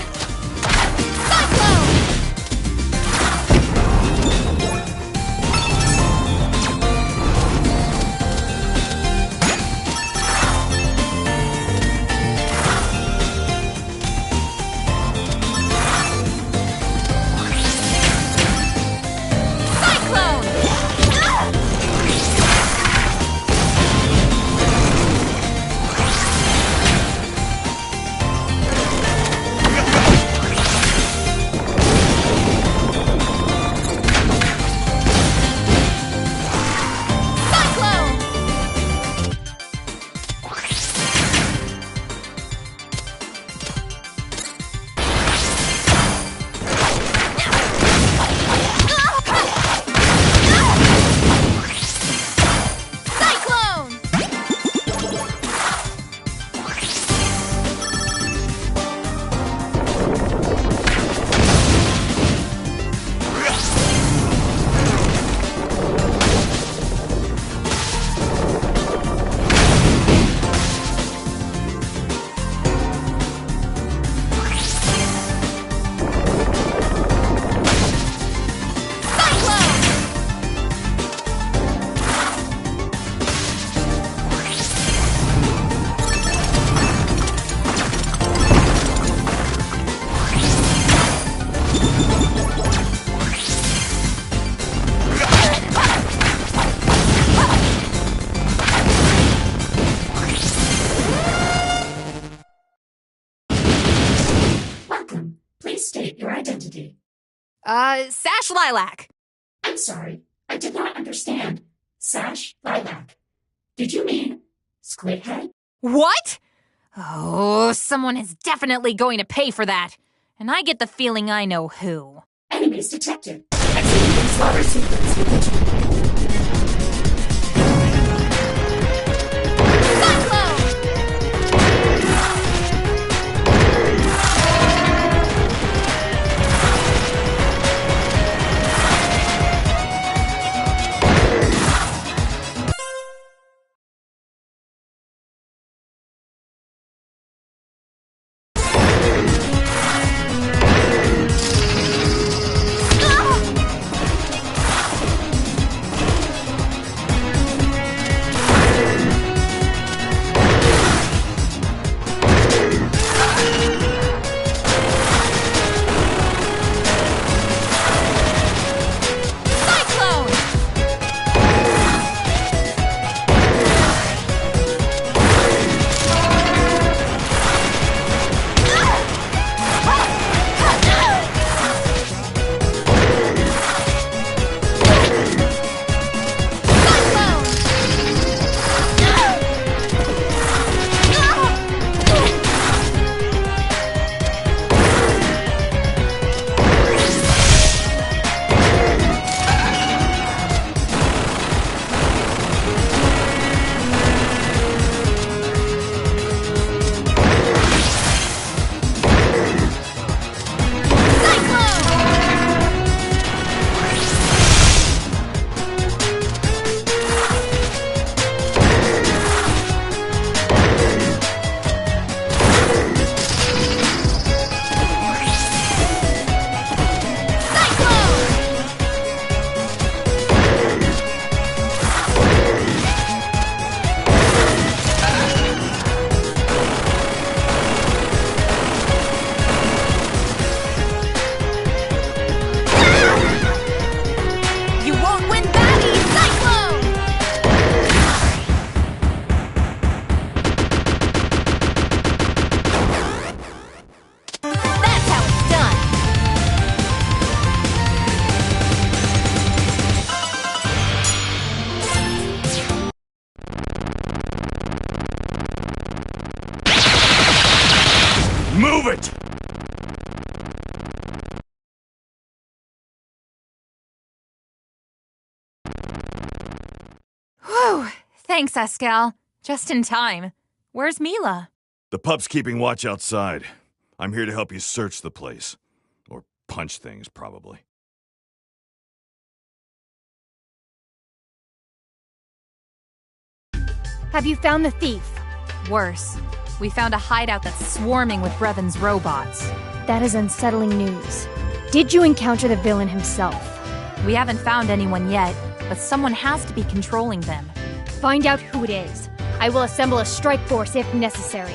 Please state your identity. Sash Lilac. I'm sorry, I did not understand. Sash Lilac. Did you mean Squidhead? What? Oh, someone is definitely going to pay for that. And I get the feeling I know who. Enemies detected. Executing slaughter sequence with Move it! Whew. Thanks, Escal. Just in time. Where's Mila? The pup's keeping watch outside. I'm here to help you search the place. Or punch things, probably. Have you found the thief? Worse, we found a hideout that's swarming with Brevon's robots. That is unsettling news. Did you encounter the villain himself? We haven't found anyone yet, but someone has to be controlling them. Find out who it is. I will assemble a strike force if necessary.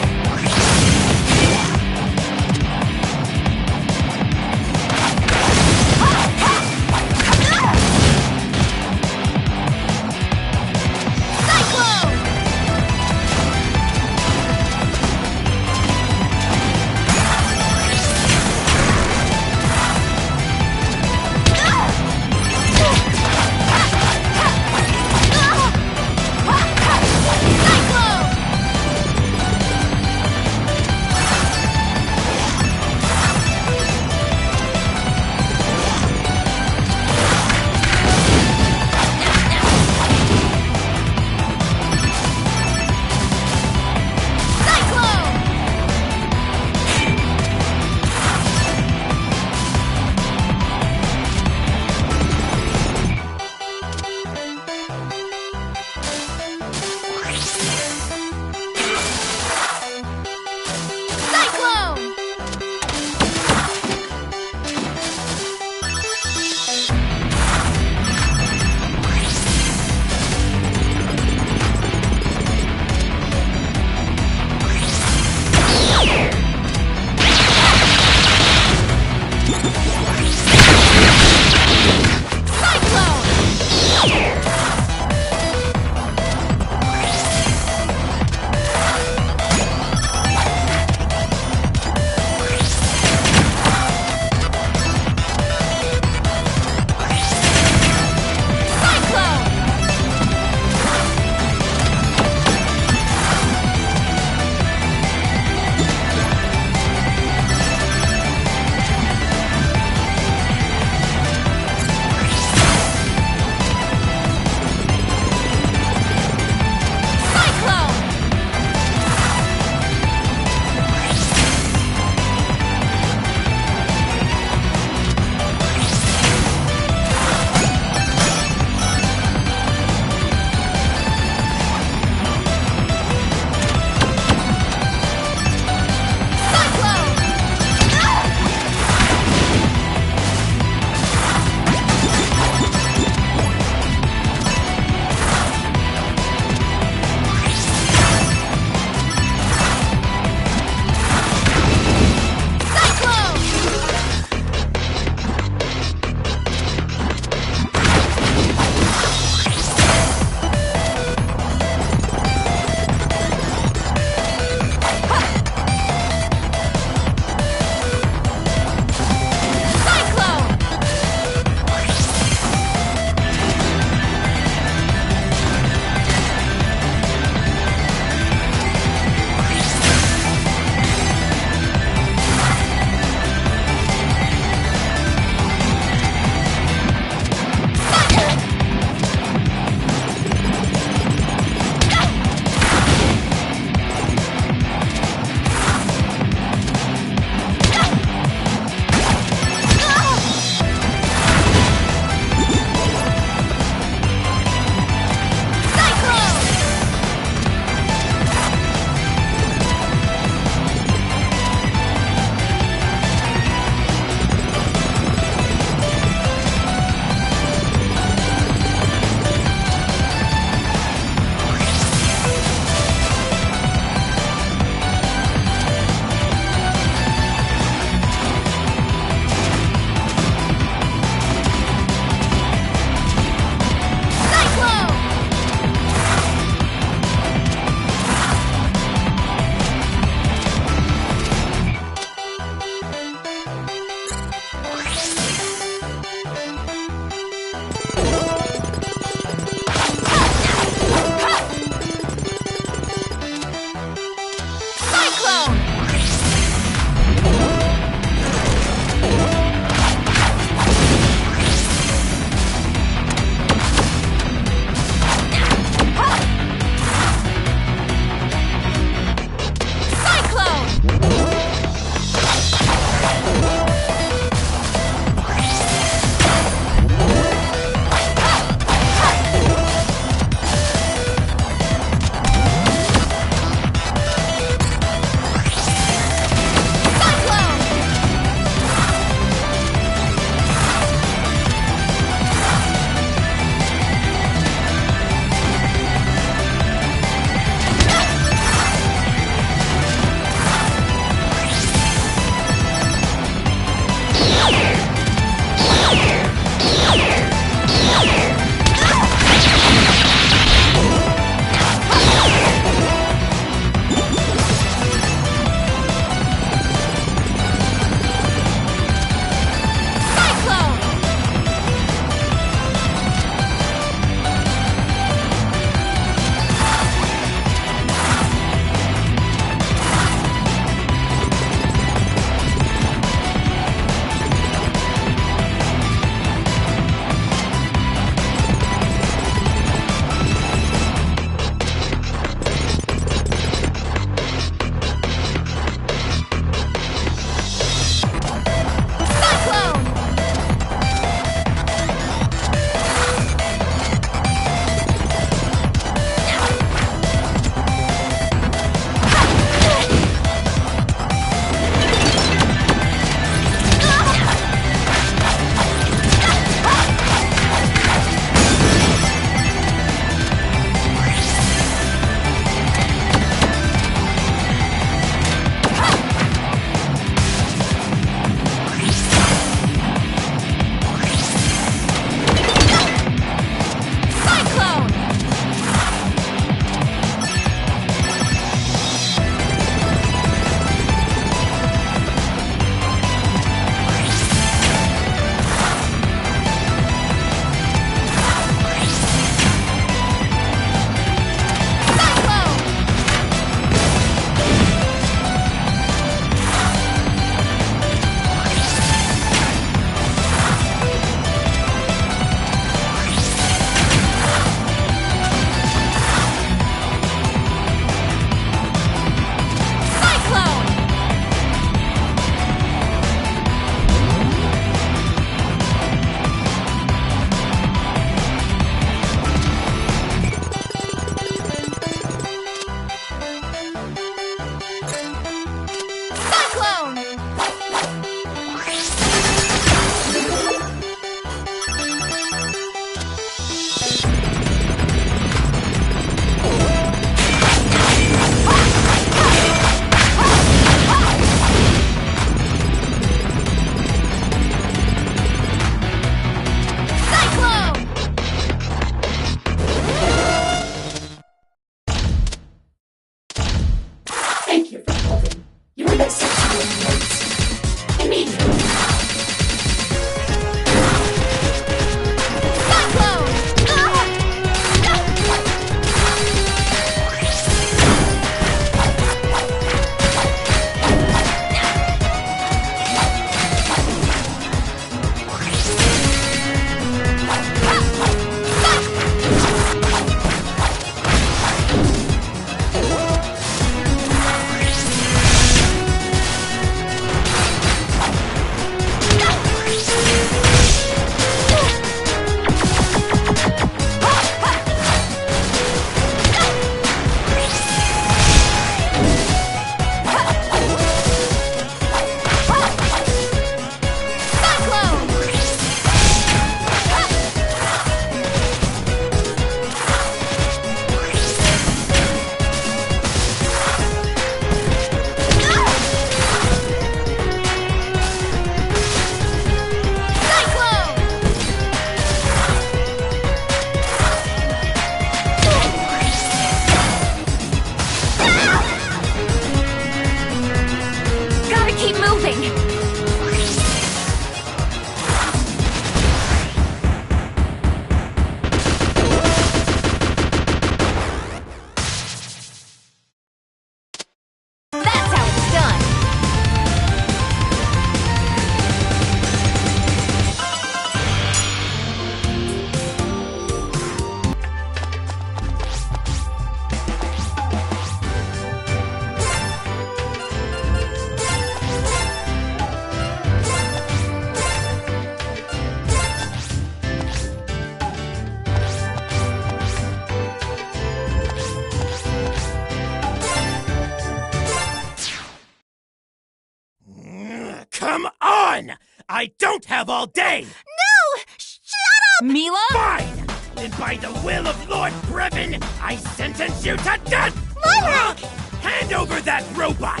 I don't have all day! No! Shut up! Mila? Fine! Then by the will of Lord Brevin, I sentence you to death! Lyric! Hand over that robot!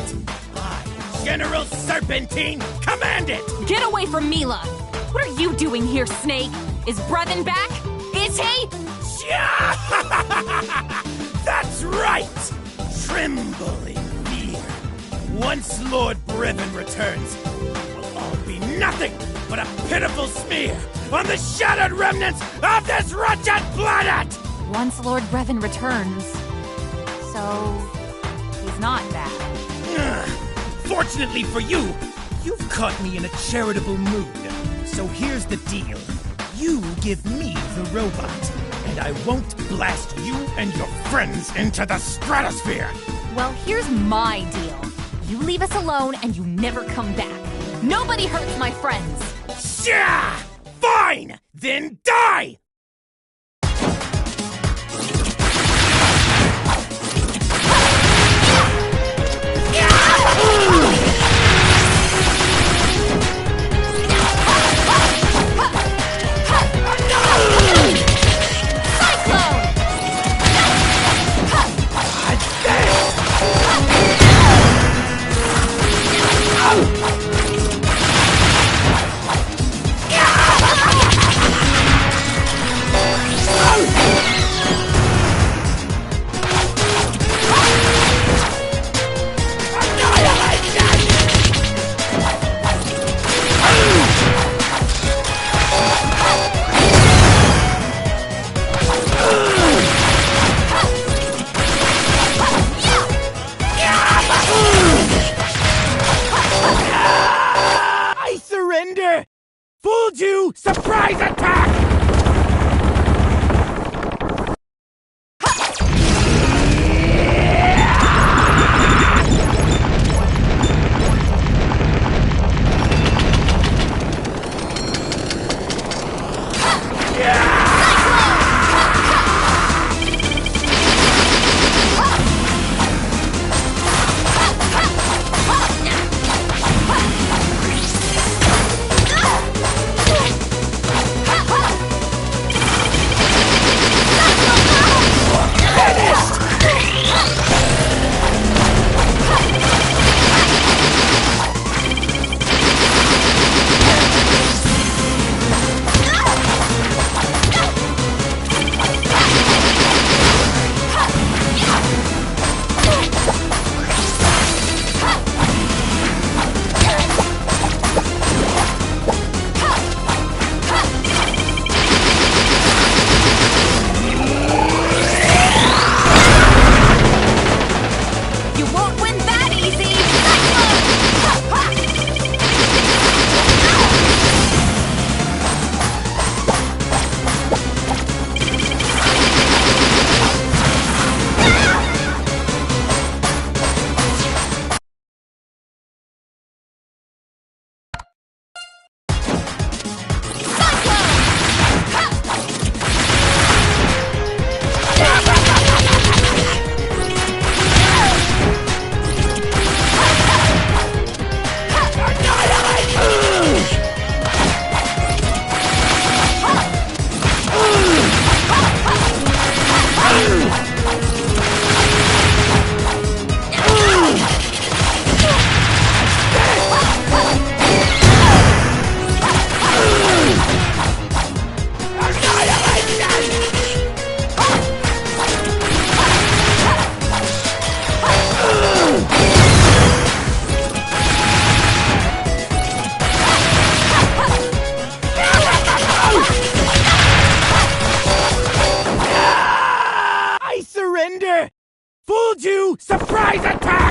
I, General Serpentine, command it! Get away from Mila! What are you doing here, Snake? Is Brevin back? Is he? That's right! Tremble in fear. Once Lord Brevin returns, it will all be nothing but a pitiful smear on the shattered remnants of this wretched planet! Once Lord Brevin returns. So, he's not back. Fortunately for you, you've caught me in a charitable mood. So here's the deal. You give me the robot, and I won't blast you and your friends into the stratosphere! Well, here's my deal. You leave us alone and you never come back. Nobody hurts my friends. Yeah! Fine! Then die! Fooled you! Surprise attack! Fooled you! Surprise attack!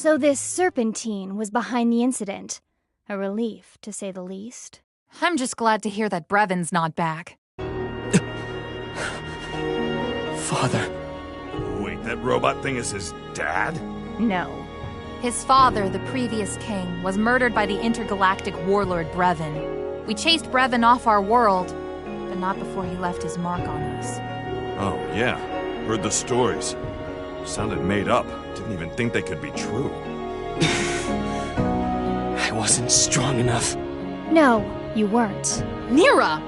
So this Serpentine was behind the incident. A relief, to say the least. I'm just glad to hear that Brevin's not back. Father. Wait, that robot thing is his dad? No. His father, the previous king, was murdered by the intergalactic warlord Brevin. We chased Brevin off our world, but not before he left his mark on us. Oh, yeah. Heard the stories. Sounded made up. Didn't even think they could be true. I wasn't strong enough. No, you weren't. Nira!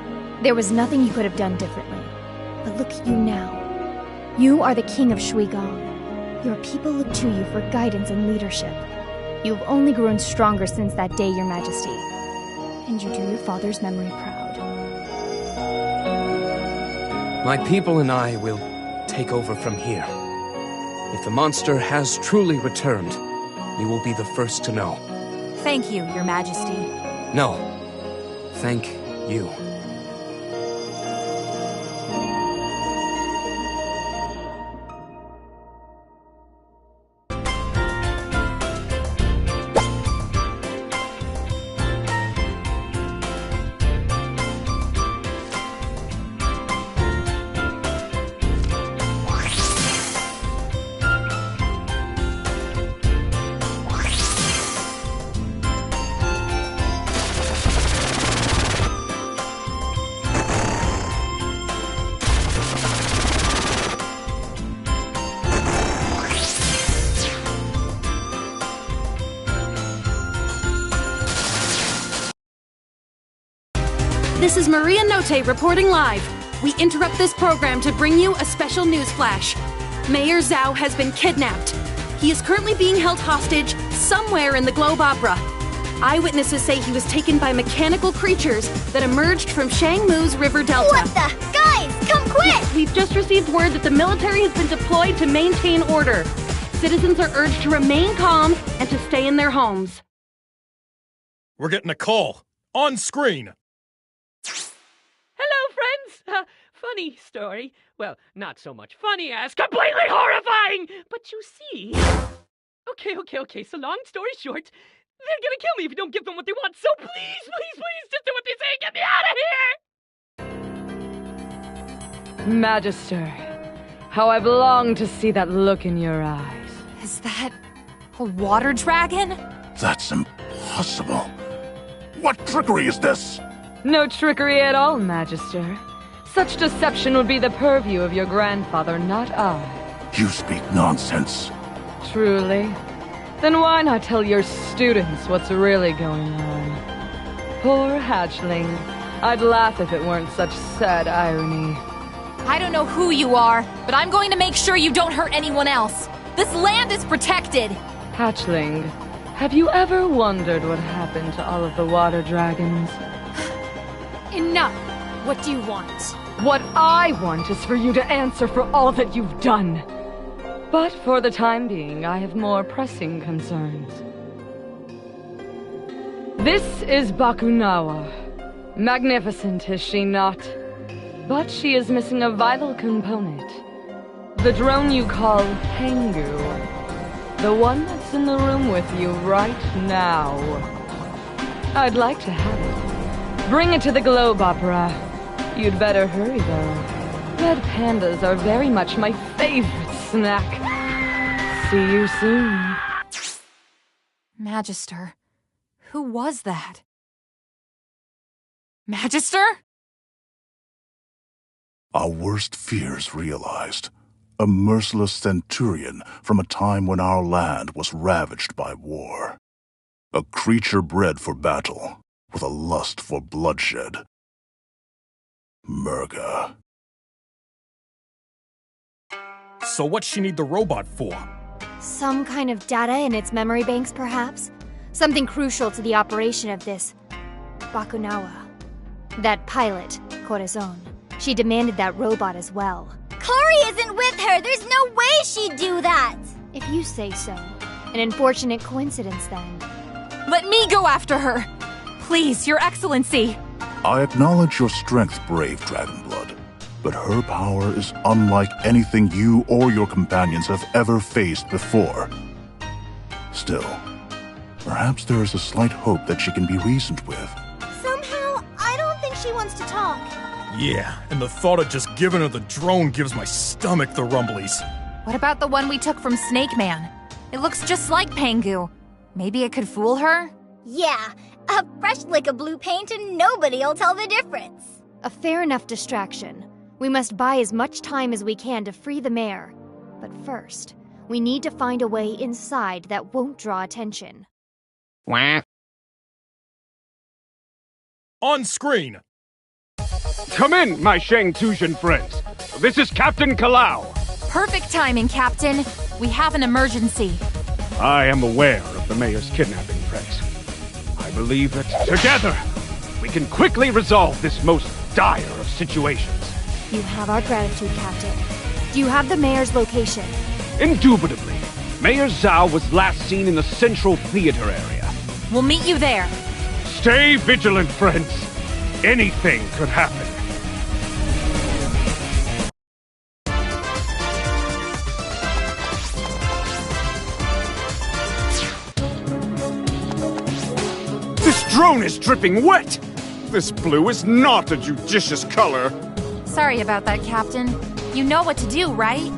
There was nothing you could have done differently. But look at you now. You are the king of Shui Gong. Your people look to you for guidance and leadership. You have only grown stronger since that day, Your Majesty. And you do your father's memory proud. My people and I will take over from here. If the monster has truly returned, you will be the first to know. Thank you, Your Majesty. No. Thank you. This is Maria Notte reporting live. We interrupt this program to bring you a special news flash. Mayor Zhao has been kidnapped. He is currently being held hostage somewhere in the Globe Opera. Eyewitnesses say he was taken by mechanical creatures that emerged from Shangmu's River Delta. What the? Guys, come quick! We've just received word that the military has been deployed to maintain order. Citizens are urged to remain calm and to stay in their homes. We're getting a call. On screen. Hello, friends! Funny story. Well, not so much funny as completely horrifying! But you see... Okay, so long story short, they're gonna kill me if you don't give them what they want, so please, just do what they say and get me out of here! Magister, how I've longed to see that look in your eyes. Is that a water dragon? That's impossible. What trickery is this? No trickery at all, Magister. Such deception would be the purview of your grandfather, not I. You speak nonsense. Truly? Then why not tell your students what's really going on? Poor hatchling. I'd laugh if it weren't such sad irony. I don't know who you are, but I'm going to make sure you don't hurt anyone else. This land is protected! Hatchling, have you ever wondered what happened to all of the water dragons? Enough! What do you want? What I want is for you to answer for all that you've done. But for the time being, I have more pressing concerns. This is Bakunawa. Magnificent, is she not? But she is missing a vital component. the drone you call Pengu. The one that's in the room with you right now. I'd like to have it. Bring it to the Globe Opera. You'd better hurry, though. Red pandas are very much my favorite snack. See you soon. Magister. Who was that? Magister? Our worst fears realized. A merciless centurion from a time when our land was ravaged by war. A creature bred for battle, with a lust for bloodshed. Murga. So what's she need the robot for? Some kind of data in its memory banks, perhaps? Something crucial to the operation of this Bakunawa. That pilot, Corazon. She demanded that robot as well. Cory isn't with her! There's no way she'd do that! If you say so. An unfortunate coincidence, then. Let me go after her! Please, Your Excellency! I acknowledge your strength, brave Dragonblood, but her power is unlike anything you or your companions have ever faced before. Still, perhaps there is a slight hope that she can be reasoned with. Somehow, I don't think she wants to talk. Yeah, and the thought of just giving her the drone gives my stomach the rumblies. What about the one we took from Snake Man? It looks just like Pengu. Maybe it could fool her? Yeah, a fresh lick of blue paint and nobody'll tell the difference. A fair enough distraction. We must buy as much time as we can to free the mayor. But first, we need to find a way inside that won't draw attention. Wah. On screen! Come in, my Shang-Tusian friends. This is Captain Kalau. Perfect timing, Captain. We have an emergency. I am aware of the mayor's kidnapping, Prince. I believe that together, we can quickly resolve this most dire of situations. You have our gratitude, Captain. Do you have the mayor's location? Indubitably. Mayor Zhao was last seen in the Central Theater area. We'll meet you there. Stay vigilant, friends. Anything could happen. This drone is dripping wet! This blue is not a judicious color. Sorry about that, Captain. You know what to do, right?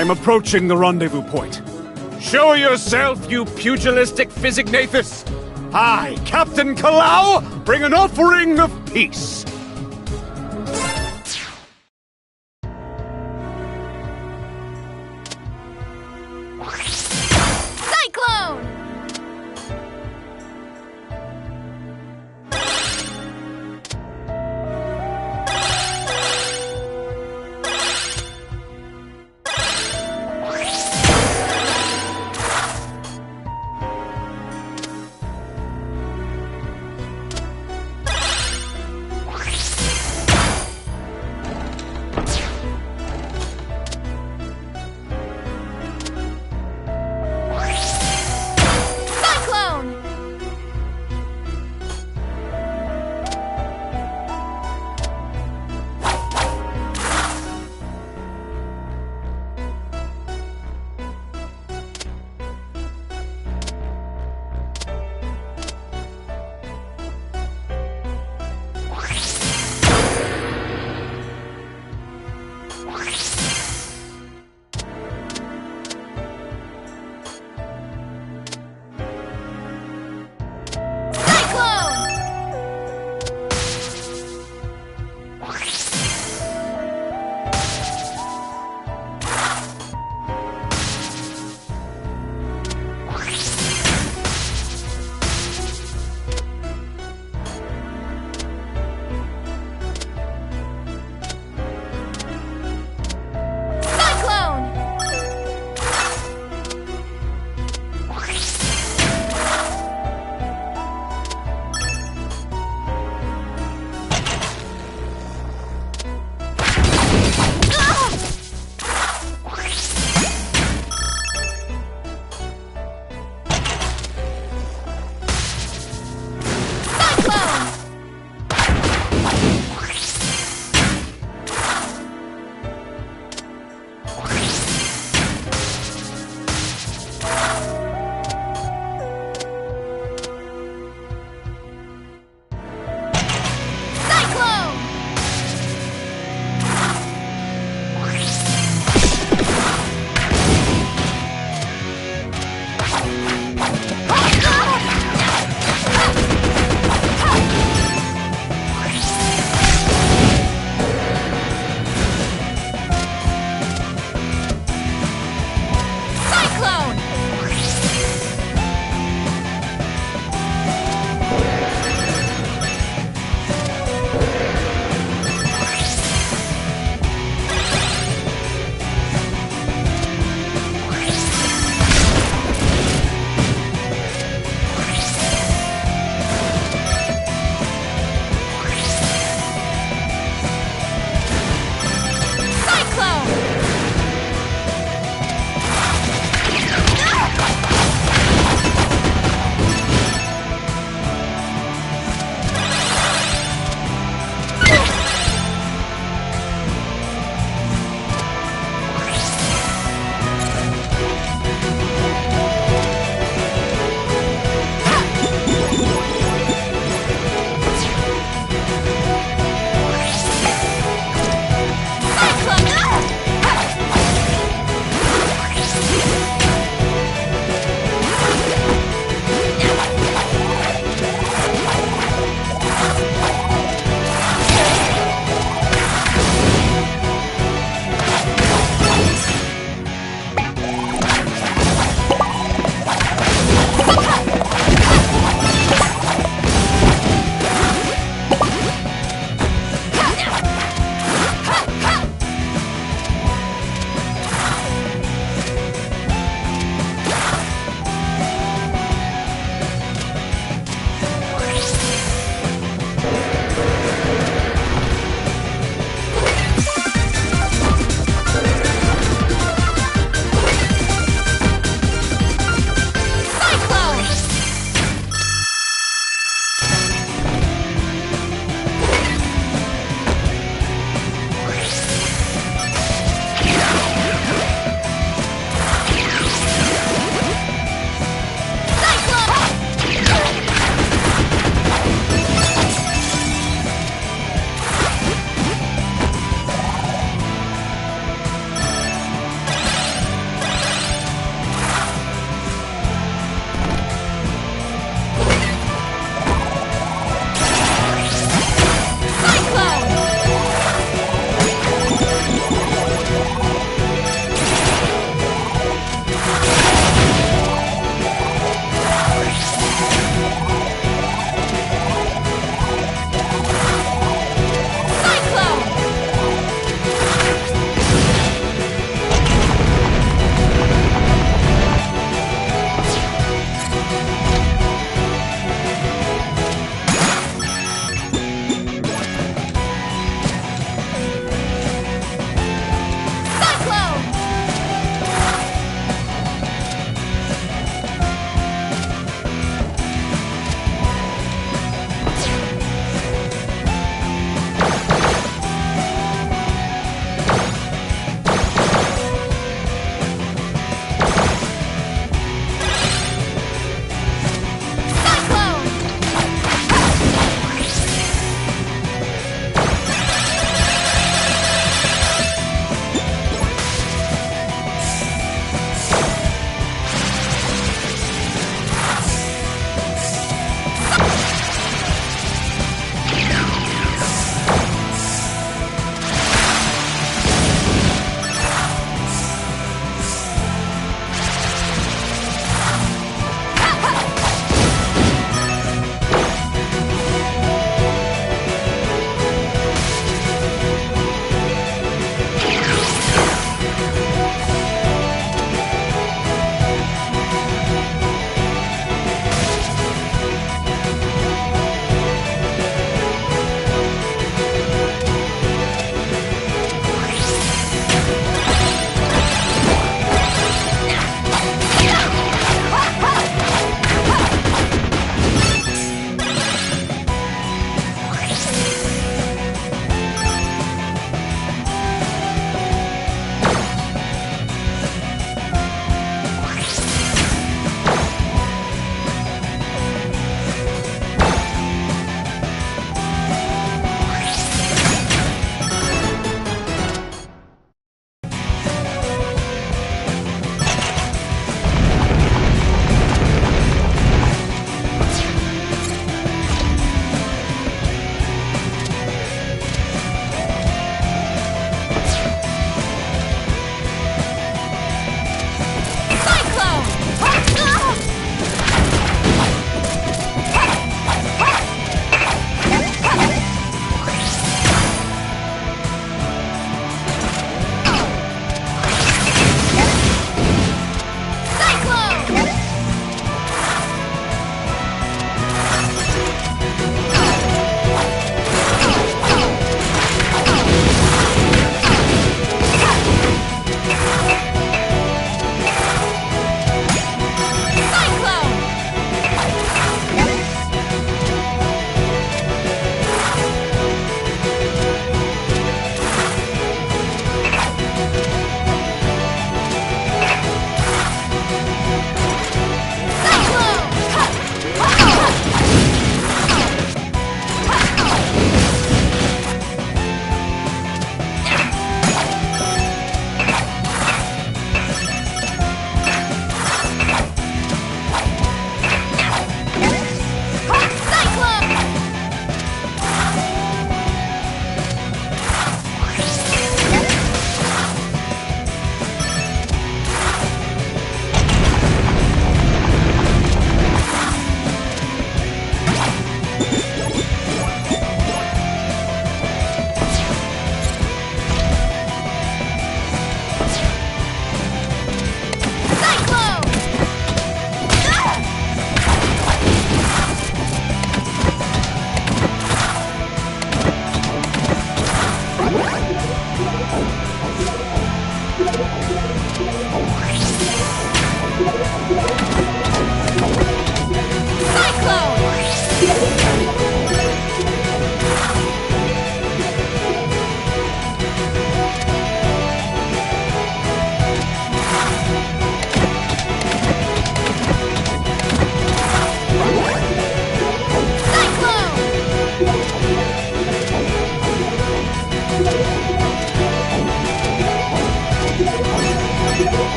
I'm approaching the rendezvous point. Show yourself, you pugilistic Physignathus! I, Captain Kalau, bring an offering of peace. Cyclone!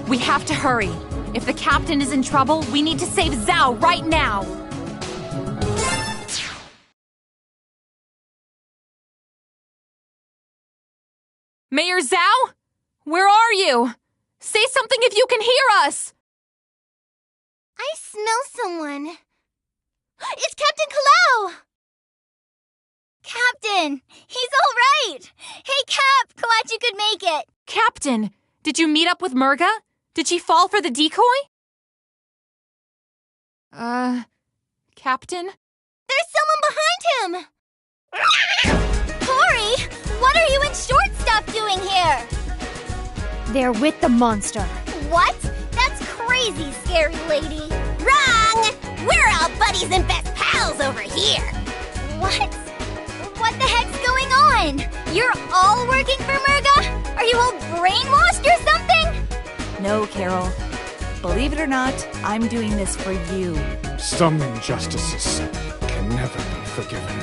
We have to hurry. If the captain is in trouble, we need to save Zhao right now. Mayor Zhao? Where are you? Say something if you can hear us! I smell someone. It's Captain Kalau! Captain, he's all right. Hey, Cap, glad you could make it. Captain, did you meet up with Murga? Did she fall for the decoy? Captain? There's someone behind him! Corey, what are you in short stuff doing here? They're with the monster. What? That's crazy, scary lady. Wrong! We're all buddies and best pals over here. What? What the heck's going on? You're all working for Murga? Are you all brainwashed or something? No, Carol. Believe it or not, I'm doing this for you. Some injustices can never be forgiven.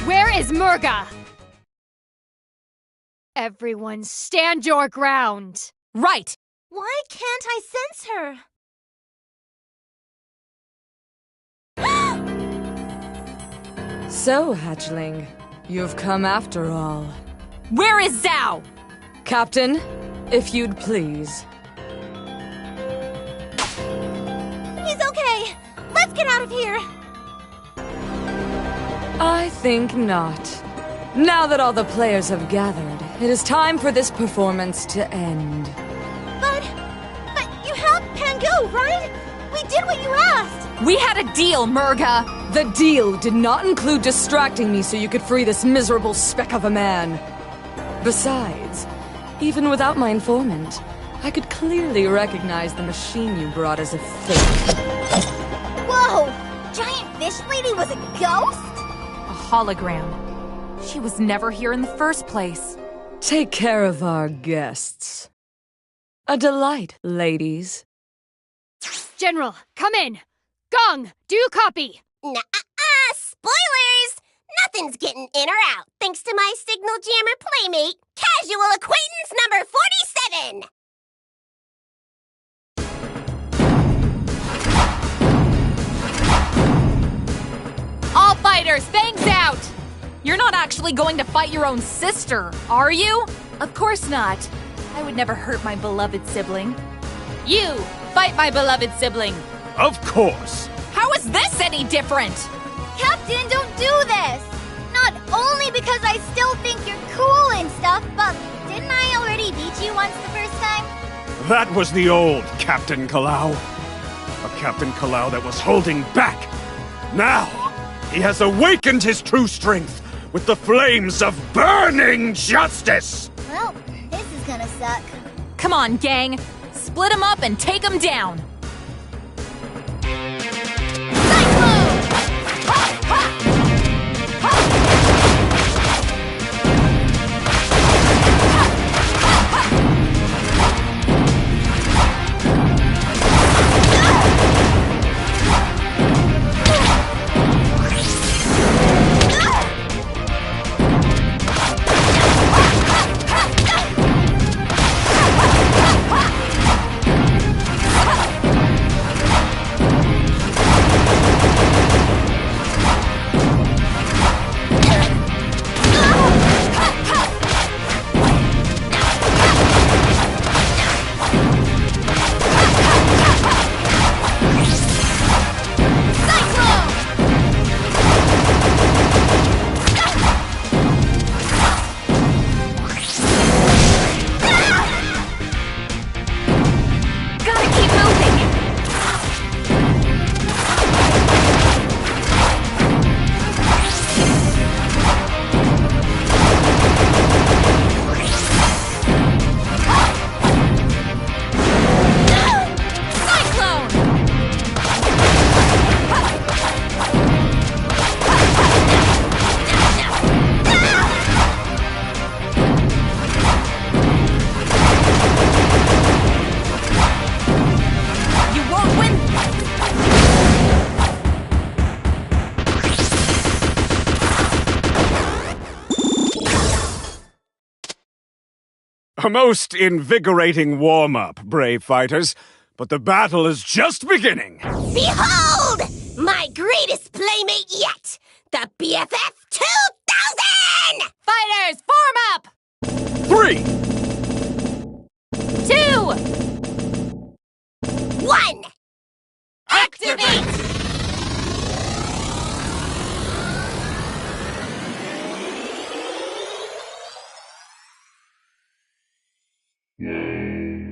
Where is Murga? Everyone stand your ground. Right. Why can't I sense her? So, hatchling, you've come after all. Where is Zhao? Captain, if you'd please. He's okay. Let's get out of here. I think not. Now that all the players have gathered, it is time for this performance to end. But you helped Pangu, right? We did what you asked. We had a deal, Murga. The deal did not include distracting me so you could free this miserable speck of a man. Besides, even without my informant, I could clearly recognize the machine you brought as a fake. Whoa! Giant fish lady was a ghost? A hologram. She was never here in the first place. Take care of our guests. A delight, ladies. General, come in. Gong, do you copy? Nuh-uh, spoilers! Nothing's getting in or out, thanks to my signal jammer playmate, Casual Acquaintance number 47! All fighters, bangs out! You're not actually going to fight your own sister, are you? Of course not. I would never hurt my beloved sibling. You, fight my beloved sibling. Of course. How is this any different? Captain, don't do this! Not only because I still think you're cool and stuff, but didn't I already beat you once the first time? That was the old Captain Kalau. A Captain Kalau that was holding back. Now, he has awakened his true strength with the flames of burning justice! Well, this is gonna suck. Come on, gang. Split them up and take them down. A most invigorating warm-up, brave fighters. But the battle is just beginning. Behold! My greatest playmate yet! The BFF 2000! Fighters, form up! 3, 2, 1! activate!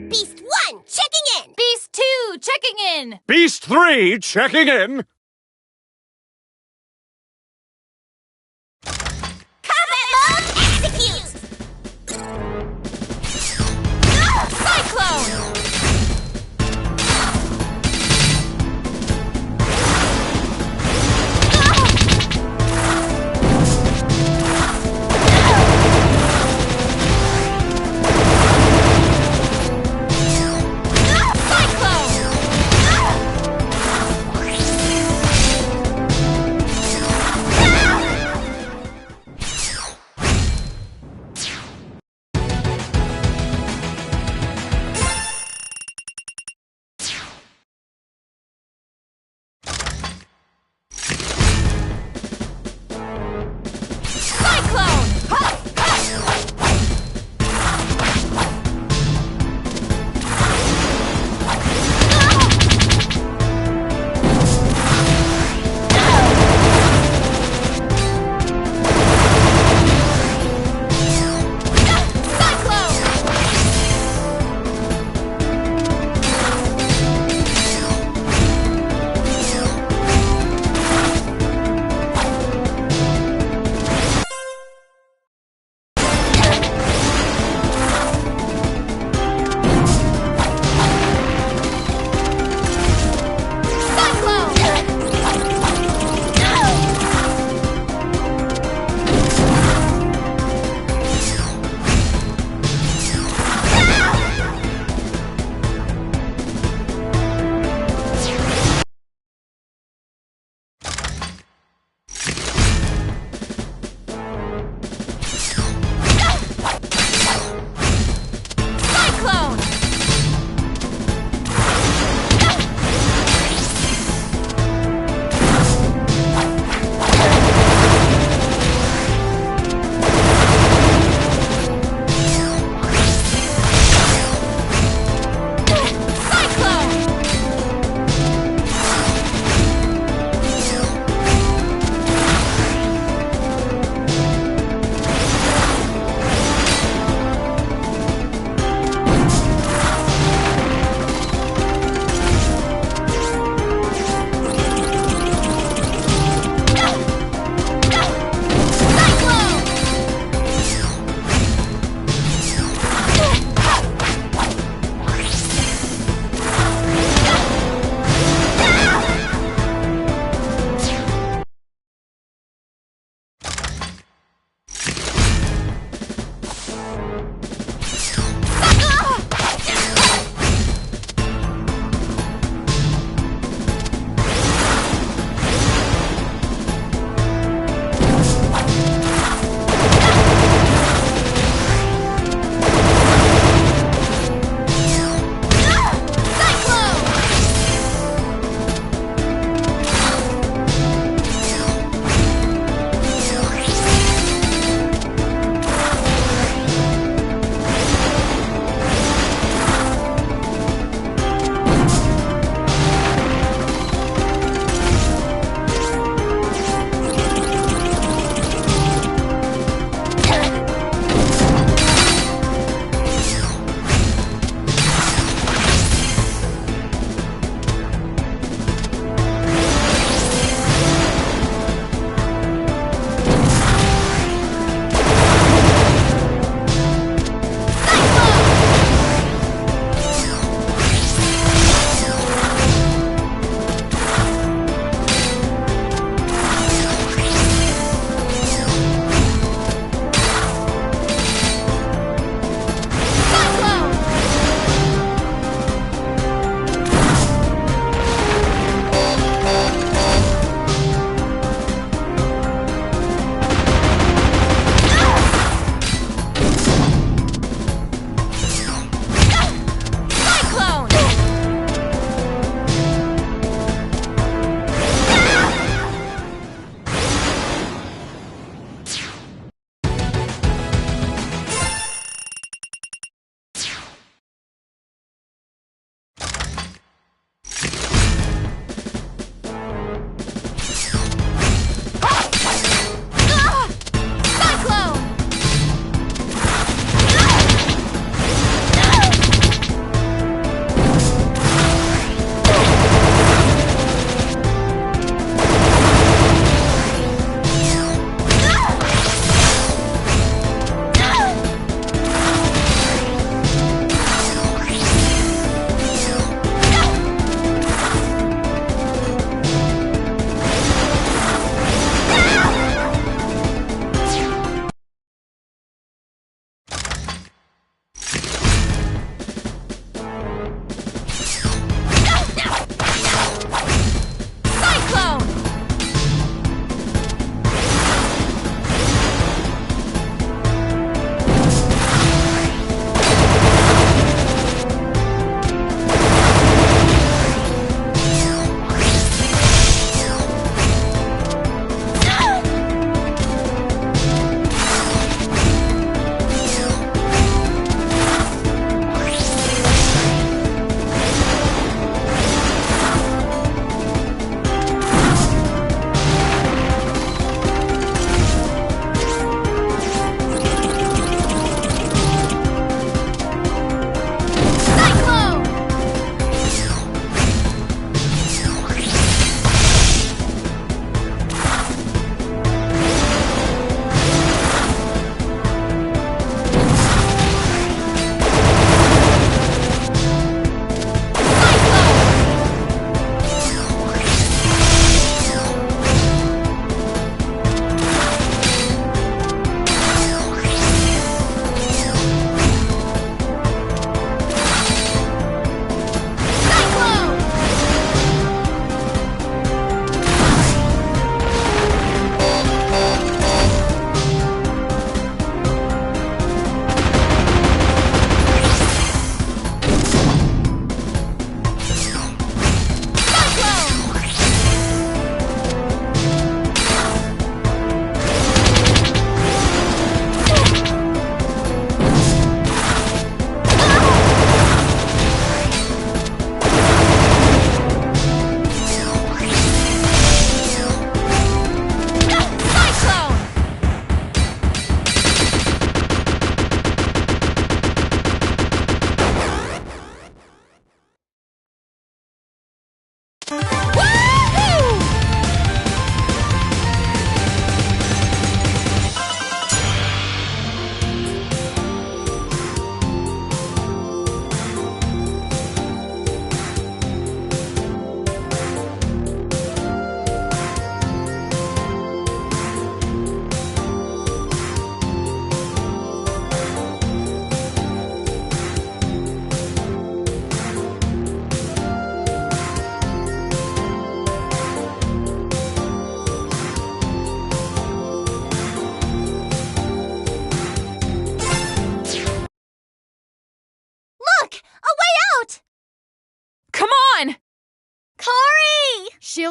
Beast 1, checking in! Beast 2, checking in! Beast 3, checking in. Combat mode, execute! Cyclone!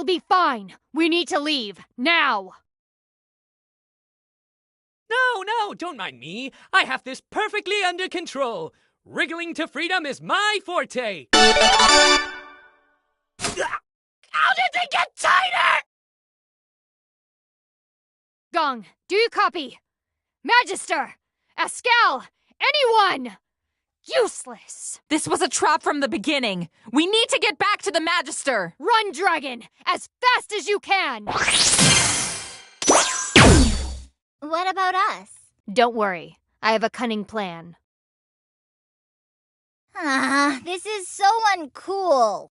We'll be fine. We need to leave. Now! No, don't mind me. I have this perfectly under control. Wriggling to freedom is my forte. How did they get tighter? Gong, do you copy? Magister! Ascal! Anyone! Useless! This was a trap from the beginning. We need to get back to the Magister. Run, Dragon! As fast as you can! What about us? Don't worry. I have a cunning plan. This is so uncool.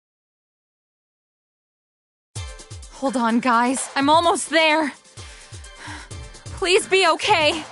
Hold on, guys. I'm almost there. Please be okay.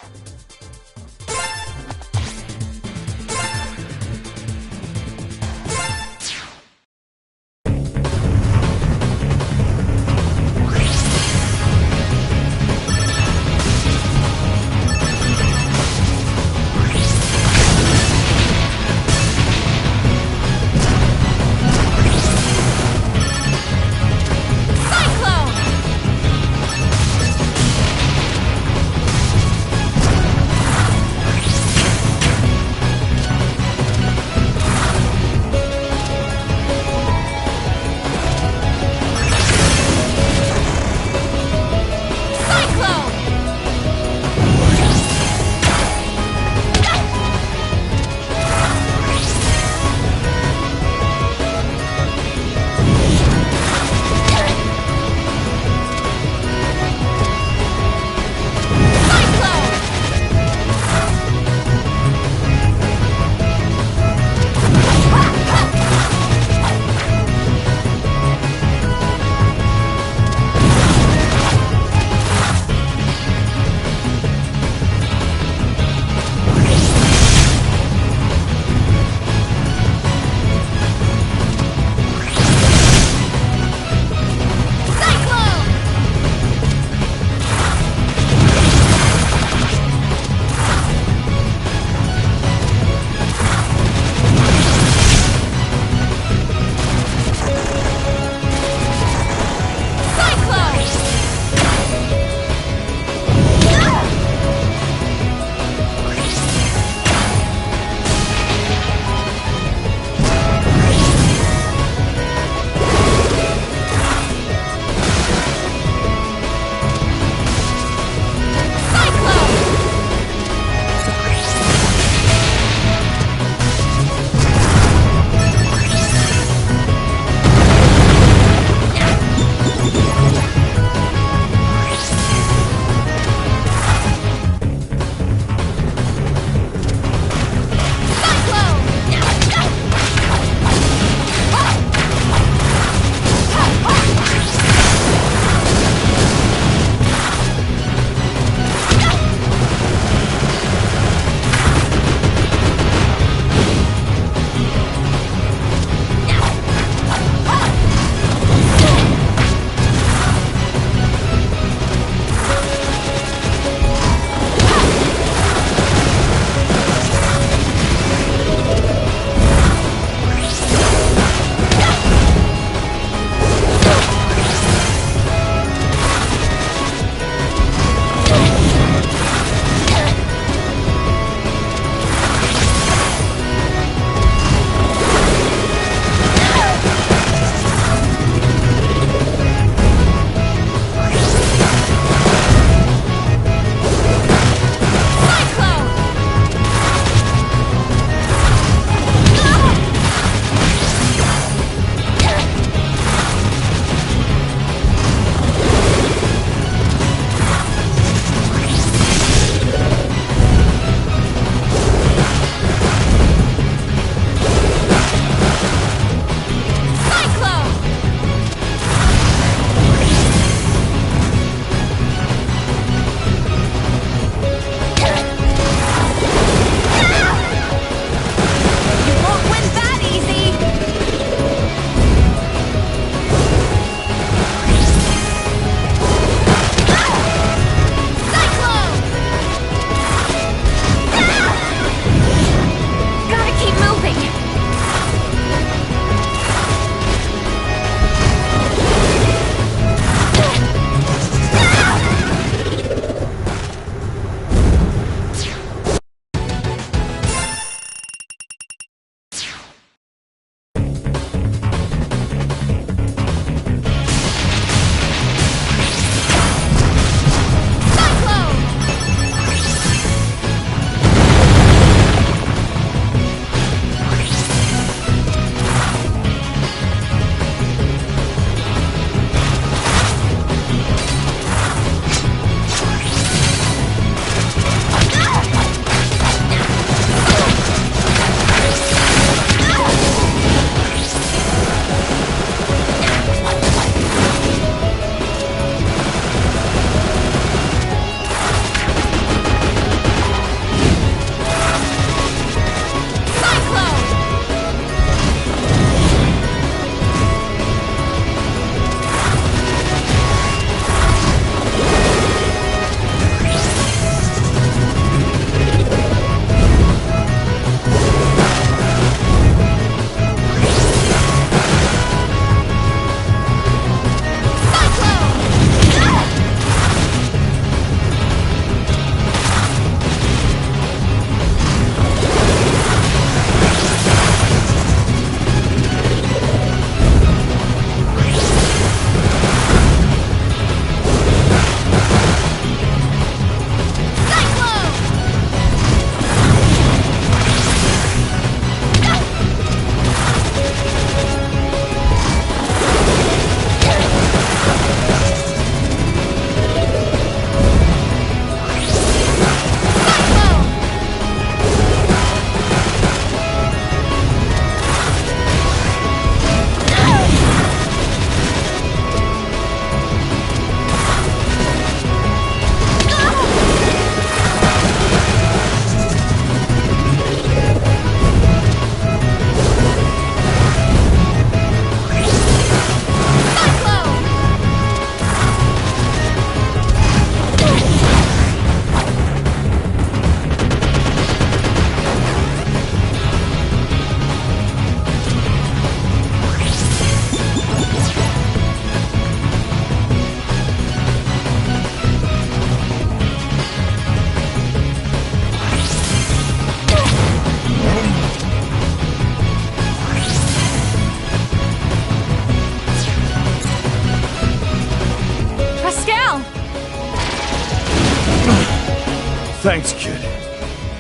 Thanks, kid.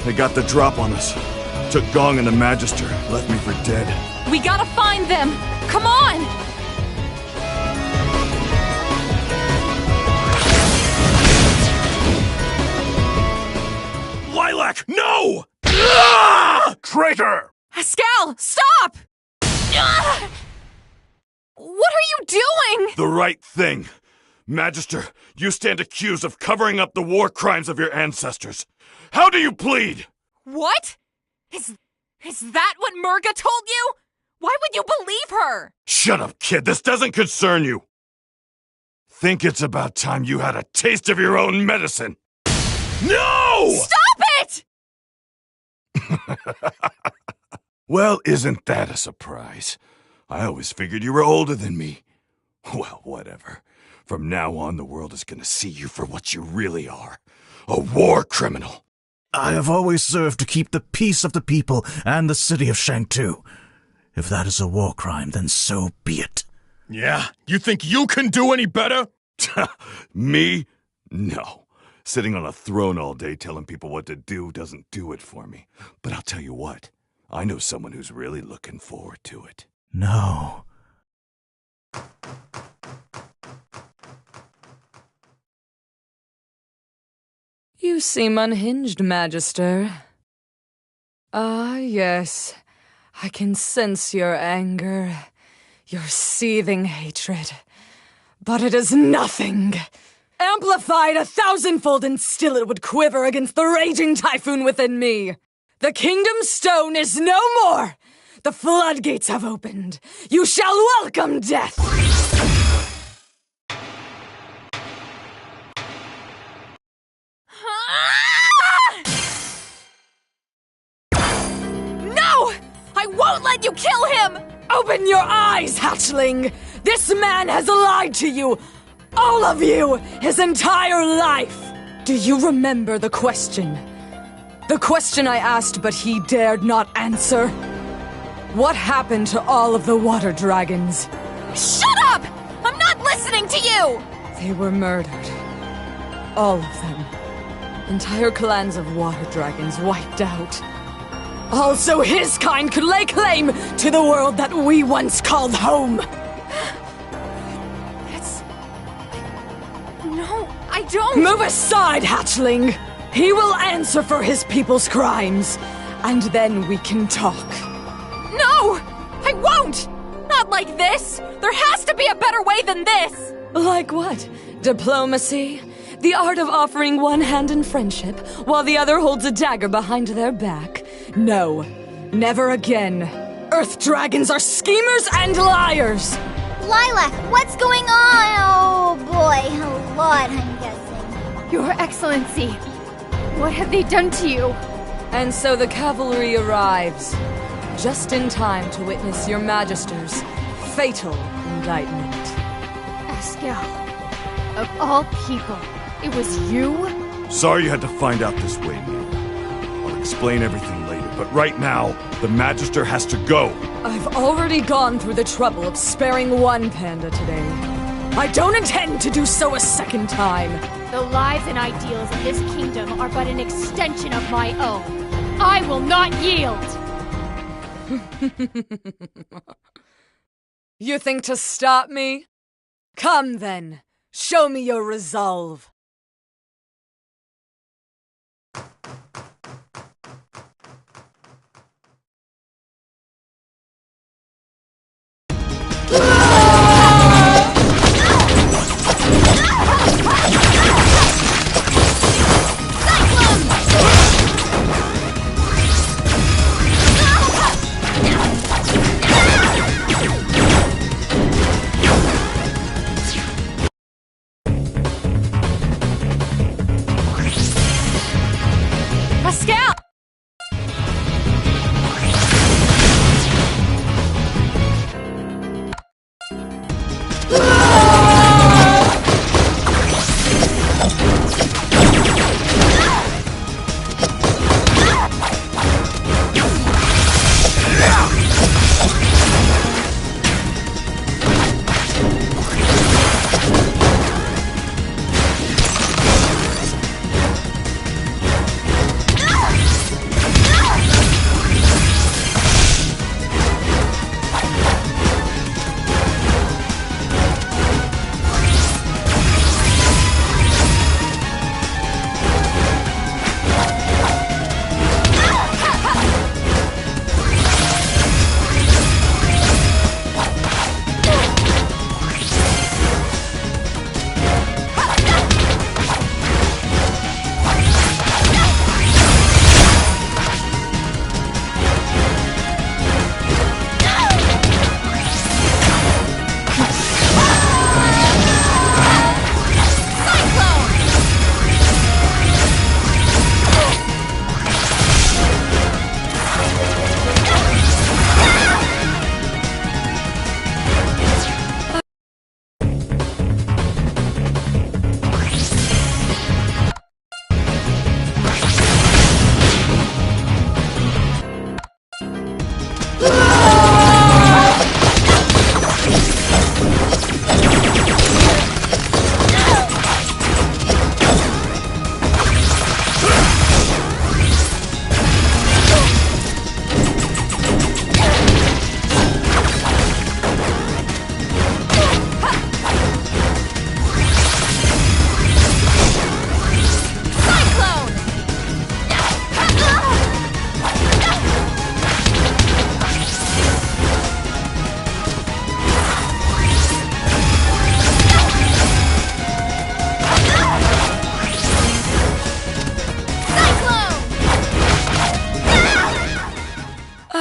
They got the drop on us. Took Gong and the Magister, left me for dead. We gotta find them! Come on! Lilac, no! Ah! Traitor! Haskell, stop! Ah! What are you doing? The right thing. Magister, you stand accused of covering up the war crimes of your ancestors. How do you plead? What? Is that what Murga told you? Why would you believe her? Shut up, kid. This doesn't concern you. Think it's about time you had a taste of your own medicine. No! Stop it! Well, isn't that a surprise? I always figured you were older than me. Well, whatever. From now on, the world is gonna see you for what you really are. A war criminal. I have always served to keep the peace of the people and the city of Shangtu. If that is a war crime, then so be it. Yeah? You think you can do any better? Me? No. Sitting on a throne all day telling people what to do doesn't do it for me. But I'll tell you what. I know someone who's really looking forward to it. No. You seem unhinged, Magister. Ah, yes. I can sense your anger, your seething hatred. But it is nothing. Amplified 1,000-fold, and still it would quiver against the raging typhoon within me. The Kingdom Stone is no more. The floodgates have opened. You shall welcome death. No! I won't let you kill him! Open your eyes, hatchling! This man has lied to you! All of you! His entire life! Do you remember the question? The question I asked, but he dared not answer? What happened to all of the water dragons? Shut up! I'm not listening to you! They were murdered. All of them. Entire clans of water dragons wiped out. Also, his kind could lay claim to the world that we once called home. No, I don't. Move aside, hatchling. He will answer for his people's crimes, and then we can talk. No, I won't. Not like this. There has to be a better way than this. Like what? Diplomacy? The art of offering one hand in friendship, while the other holds a dagger behind their back? No, never again. Earth dragons are schemers and liars! Lilac, what's going on? Oh boy, a lot, I'm guessing. Your Excellency, what have they done to you? And so the cavalry arrives, just in time to witness your Magister's fatal indictment. Haskell, of all people, it was you? Sorry you had to find out this way, Mira. I'll explain everything later, but right now, the Magister has to go. I've already gone through the trouble of sparing one panda today. I don't intend to do so a second time. The lives and ideals of this kingdom are but an extension of my own. I will not yield! You think to stop me? Come then, show me your resolve.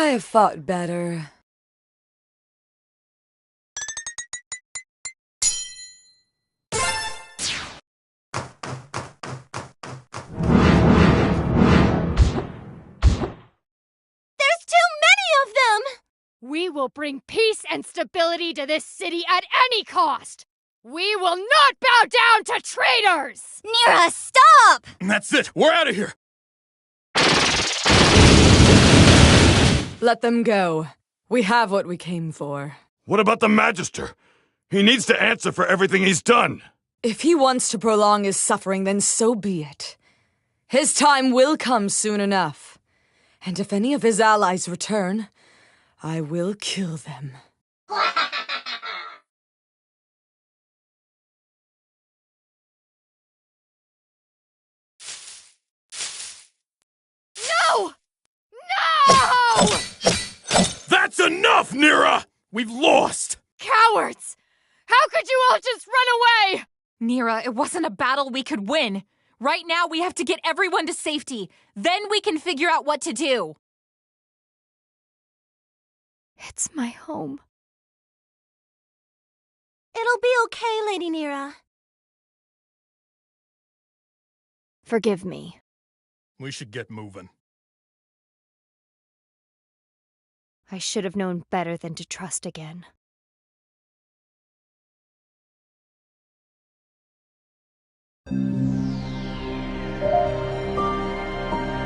I have fought better. We will bring peace and stability to this city at any cost! We will not bow down to traitors! Nira, stop! That's it! We're out of here! Let them go. We have what we came for. What about the Magister? He needs to answer for everything he's done. If he wants to prolong his suffering, then so be it. His time will come soon enough. And if any of his allies return, I will kill them. No! No! That's enough, Nira! We've lost! Cowards! How could you all just run away? Nira, it wasn't a battle we could win. Right now, we have to get everyone to safety. Then we can figure out what to do. It's my home. It'll be okay, Lady Nira. Forgive me. We should get moving. I should have known better than to trust again.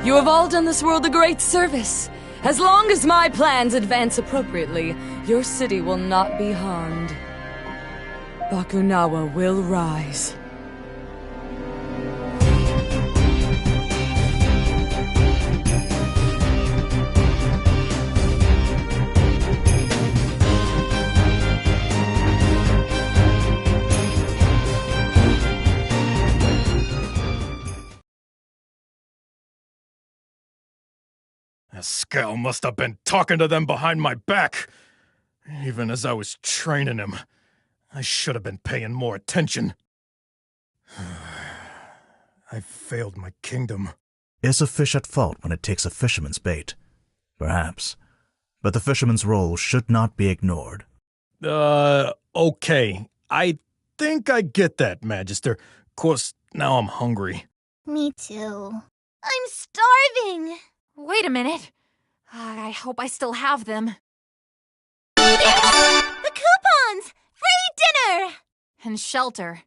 You have all done this world a great service. As long as my plans advance appropriately, your city will not be harmed. Bakunawa will rise. Eskel must have been talking to them behind my back. Even as I was training him, I should have been paying more attention. I failed my kingdom. Is a fish at fault when it takes a fisherman's bait? Perhaps. But the fisherman's role should not be ignored. Okay. I think I get that, Magister. Course, now I'm hungry. Me too. I'm starving! Wait a minute. I hope I still have them. The coupons! Free dinner! And shelter.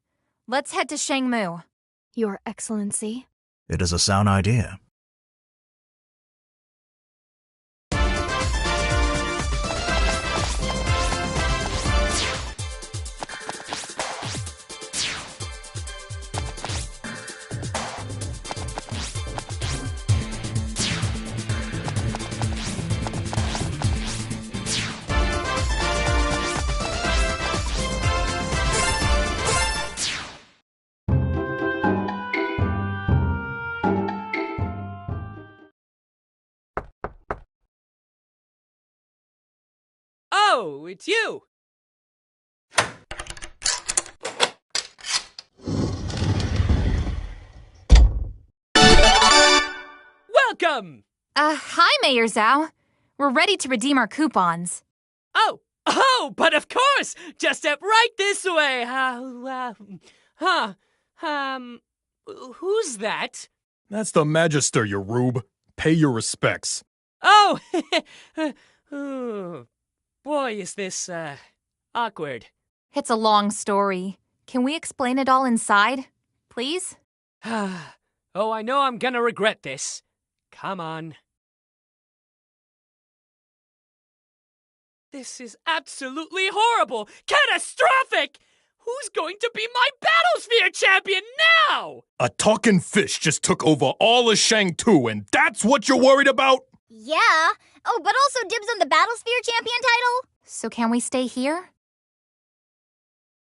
Let's head to Shangmu. Your Excellency. It is a sound idea. Oh, it's you! Welcome! Hi, Mayor Zhao. We're ready to redeem our coupons. Oh, but of course! Just step right this way. Who's that? That's the Magister, you rube. Pay your respects. Oh! Oh, boy, is this, awkward. It's a long story. Can we explain it all inside, please? Oh, I know I'm gonna regret this. Come on. This is absolutely horrible! Catastrophic! Who's going to be my Battlesphere champion now? A talking fish just took over all of Shang-Tu, and that's what you're worried about? Yeah. Oh, but also dibs on the Battlesphere champion title? So can we stay here?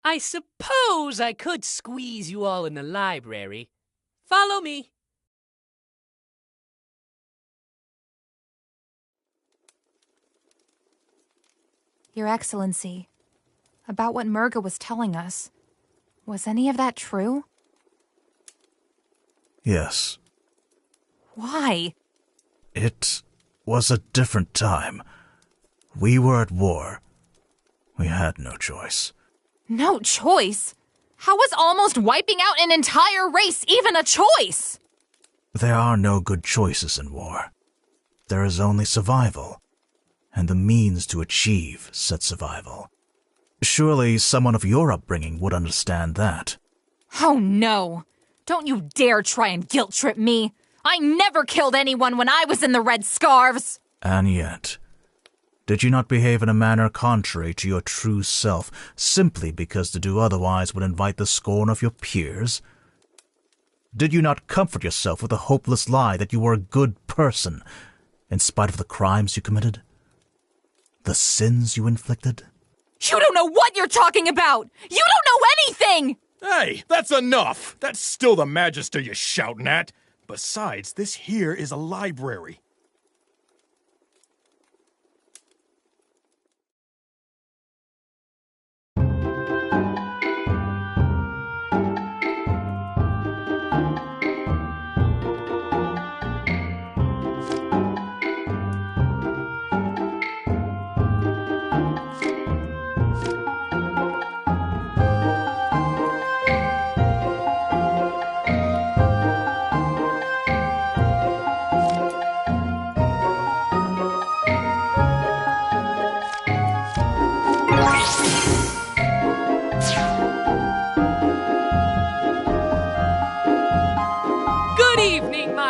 I suppose I could squeeze you all in the library. Follow me. Your Excellency, about what Murga was telling us, was any of that true? Yes. Why? It was a different time. We were at war. We had no choice. No choice? How was almost wiping out an entire race even a choice? There are no good choices in war. There is only survival, and the means to achieve said survival. Surely someone of your upbringing would understand that. Oh no! Don't you dare try and guilt-trip me! I never killed anyone when I was in the Red Scarves! And yet, did you not behave in a manner contrary to your true self, simply because to do otherwise would invite the scorn of your peers? Did you not comfort yourself with the hopeless lie that you were a good person, in spite of the crimes you committed? The sins you inflicted? You don't know what you're talking about! You don't know anything! Hey, that's enough! That's still the Magister you're shouting at. Besides, this here is a library.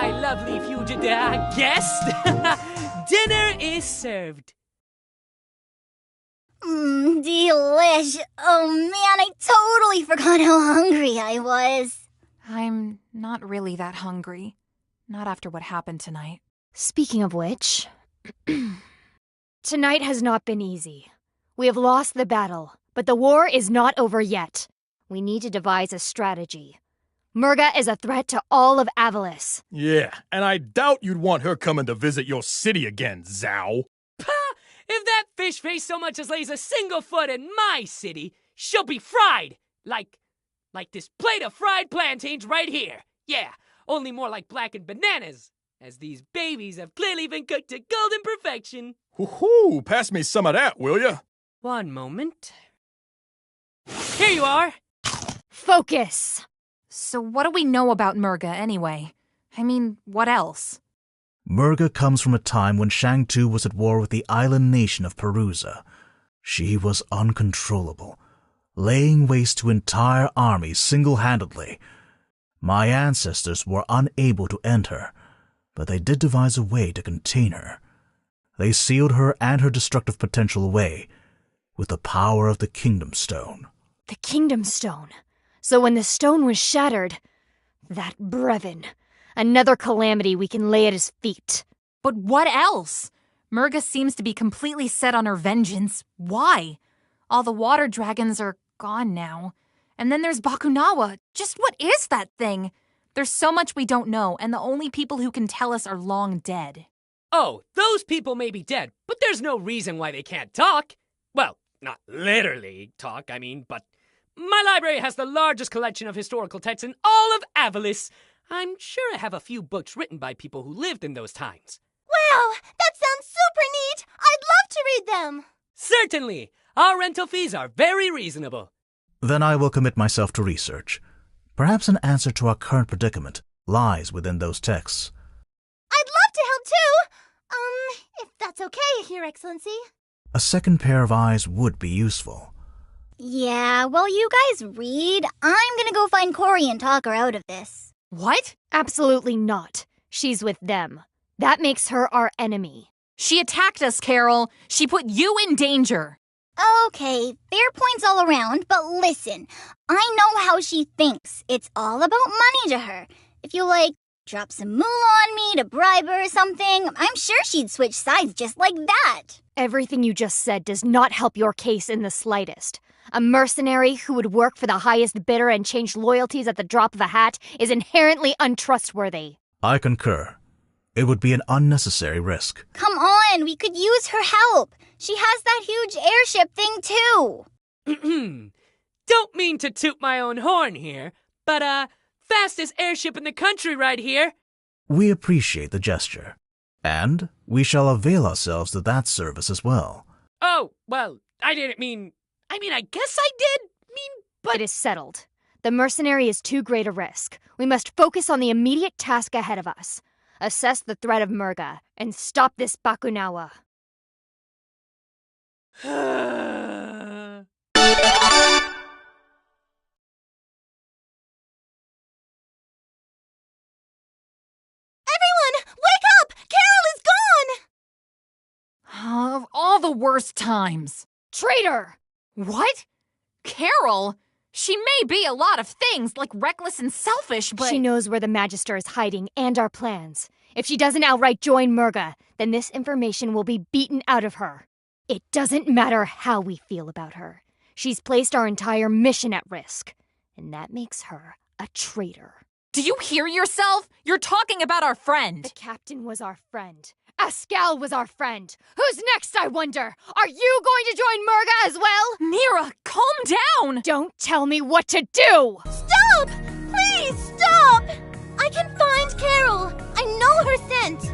Lovely fugitive guest. Dinner is served. Delish. Oh man, I totally forgot how hungry I was. I'm not really that hungry. Not after what happened tonight. Speaking of which, tonight has not been easy. We have lost the battle, but the war is not over yet. We need to devise a strategy. Murga is a threat to all of Avalis. Yeah, and I doubt you'd want her coming to visit your city again, Zhao. Pah! If that fish face so much as lays a single foot in my city, she'll be fried! Like this plate of fried plantains right here. Yeah, only more like blackened bananas, as these babies have clearly been cooked to golden perfection. Woohoo! Pass me some of that, will ya? One moment. Here you are! Focus! So what do we know about Murga, anyway? I mean, what else? Murga comes from a time when Shang-Tu was at war with the island nation of Perusa. She was uncontrollable, laying waste to entire armies single-handedly. My ancestors were unable to end her, but they did devise a way to contain her. They sealed her and her destructive potential away with the power of the Kingdom Stone. The Kingdom Stone? So when the stone was shattered, that Brevin, another calamity we can lay at his feet. But what else? Murga seems to be completely set on her vengeance. Why? All the water dragons are gone now. And then there's Bakunawa. Just what is that thing? There's so much we don't know, and the only people who can tell us are long dead. Oh, those people may be dead, but there's no reason why they can't talk. Well, not literally talk, I mean, but my library has the largest collection of historical texts in all of Avalis. I'm sure I have a few books written by people who lived in those times. Wow, that sounds super neat! I'd love to read them! Certainly! Our rental fees are very reasonable. Then I will commit myself to research. Perhaps an answer to our current predicament lies within those texts. I'd love to help too! If that's okay, Your Excellency. A second pair of eyes would be useful. Yeah, while you guys read, I'm gonna go find Cory and talk her out of this. What? Absolutely not. She's with them. That makes her our enemy. She attacked us, Carol. She put you in danger. Okay, fair points all around, but listen, I know how she thinks. It's all about money to her. If you, drop some moolah on me to bribe her or something, I'm sure she'd switch sides just like that. Everything you just said does not help your case in the slightest. A mercenary who would work for the highest bidder and change loyalties at the drop of a hat is inherently untrustworthy. I concur. It would be an unnecessary risk. Come on, we could use her help. She has that huge airship thing too. Don't mean to toot my own horn here, but fastest airship in the country right here. We appreciate the gesture. And we shall avail ourselves of that service as well. Oh, well, I didn't mean... I guess I did mean, but... It is settled. The mercenary is too great a risk. We must focus on the immediate task ahead of us. Assess the threat of Murga, and stop this Bakunawa. Of all the worst times. Traitor! What? Carol? She may be a lot of things, like reckless and selfish, but... She knows where the Magister is hiding and our plans. If she doesn't outright join Murga, then this information will be beaten out of her. It doesn't matter how we feel about her. She's placed our entire mission at risk. And that makes her a traitor. Do you hear yourself? You're talking about our friend. The captain was our friend. Ascal was our friend. Who's next, I wonder? Are you going to join Murga as well? Mira, calm down! Don't tell me what to do! Stop! Please, stop! I can find Carol. I know her scent.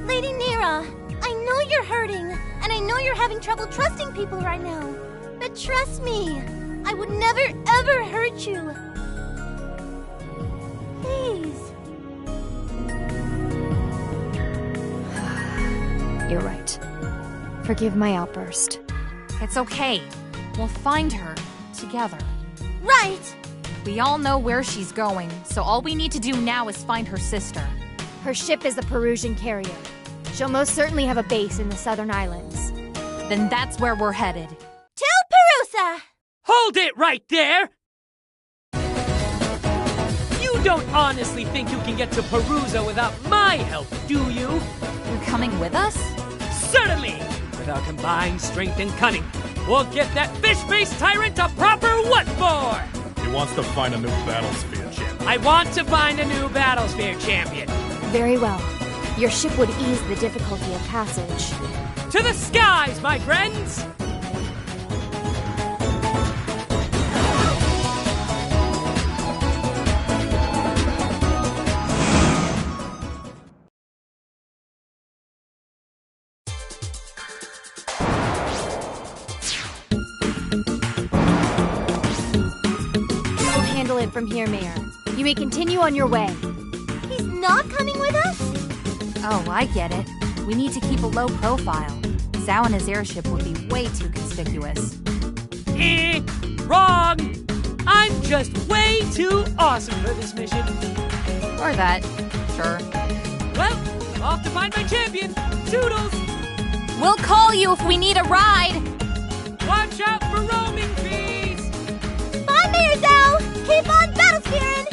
Lady Nira, I know you're hurting, and I know you're having trouble trusting people right now. But trust me, I would never, ever hurt you. Please. You're right. Forgive my outburst. It's okay. We'll find her together. Right! We all know where she's going, so all we need to do now is find her sister. Her ship is the Perusian carrier. She'll most certainly have a base in the southern islands. Then that's where we're headed. To Perusa! Hold it right there! You don't honestly think you can get to Perusa without my help, do you? You're coming with us? Certainly! With our combined strength and cunning, we'll get that fish-faced tyrant a proper what for! He wants to find a new Battlesphere champion. I want to find a new Battlesphere champion. Very well. Your ship would ease the difficulty of passage. To the skies, my friends! Handle it from here, Mayor. You may continue on your way. He's not coming with us? Oh, I get it. We need to keep a low profile. Zhao and his airship would be way too conspicuous. Wrong! I'm just way too awesome for this mission. Or that. Sure. Well, off to find my champion. Toodles! We'll call you if we need a ride. Watch out for roaming fees! Bye, Mayor Zhao! Keep on battlesphearing!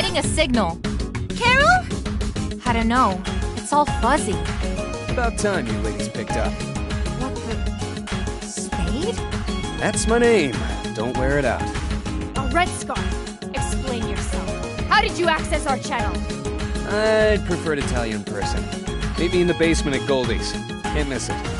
getting a signal. Carol? I don't know. It's all fuzzy. About time you ladies picked up. What the... Spade? That's my name. Don't wear it out. A red scarf. Explain yourself. How did you access our channel? I'd prefer to tell you in person. Maybe in the basement at Goldie's. Can't miss it.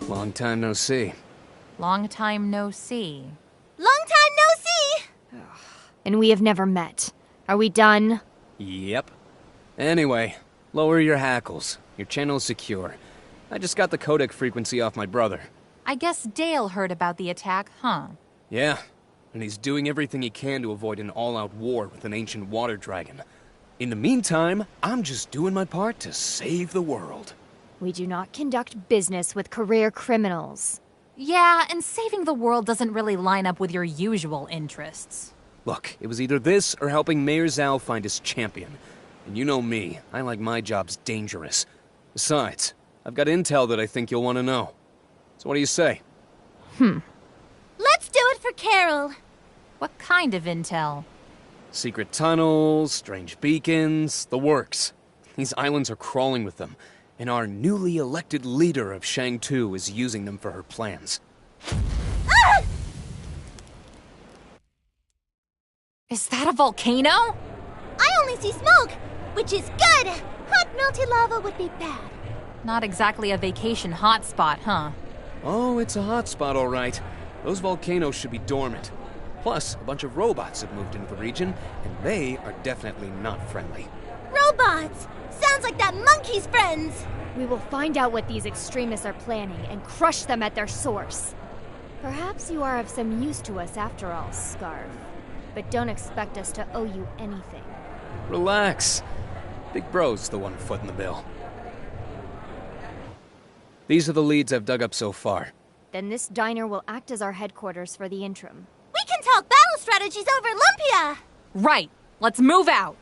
Long time no see. Long time no see. Long time no see! And we have never met. Are we done? Yep. Anyway, lower your hackles. Your channel's secure. I just got the codec frequency off my brother. I guess Dale heard about the attack, huh? Yeah, and he's doing everything he can to avoid an all-out war with an ancient water dragon. In the meantime, I'm just doing my part to save the world. We do not conduct business with career criminals. Yeah, and saving the world doesn't really line up with your usual interests. Look, it was either this or helping Mayor Zhao find his champion. And you know me, I like my jobs dangerous. Besides, I've got intel that I think you'll want to know. So what do you say? Let's do it for Carol. What kind of intel? Secret tunnels, strange beacons, the works. These islands are crawling with them, and our newly elected leader of Shang-Tu is using them for her plans. Ah! Is that a volcano? I only see smoke, which is good. Hot, melty lava would be bad. Not exactly a vacation hotspot, huh? Oh, it's a hotspot, all right. Those volcanoes should be dormant. Plus, a bunch of robots have moved into the region, and they are definitely not friendly. Robots! Sounds like that monkey's friends! We will find out what these extremists are planning and crush them at their source. Perhaps you are of some use to us after all, Scarf. But don't expect us to owe you anything. Relax. Big Bro's the one footing the bill. These are the leads I've dug up so far. Then this diner will act as our headquarters for the interim. We can talk battle strategies over Lumpia! Right. Let's move out.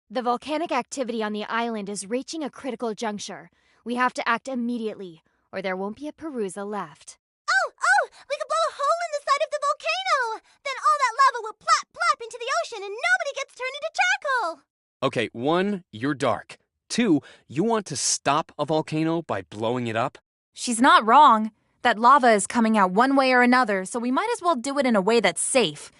The volcanic activity on the island is reaching a critical juncture. We have to act immediately, or there won't be a Perusa left. Oh! We could blow a hole in the side of the volcano! Then all that lava will plop into the ocean and nobody gets turned into charcoal! Okay, 1, you're dark. 2, you want to stop a volcano by blowing it up? She's not wrong. That lava is coming out one way or another, so we might as well do it in a way that's safe.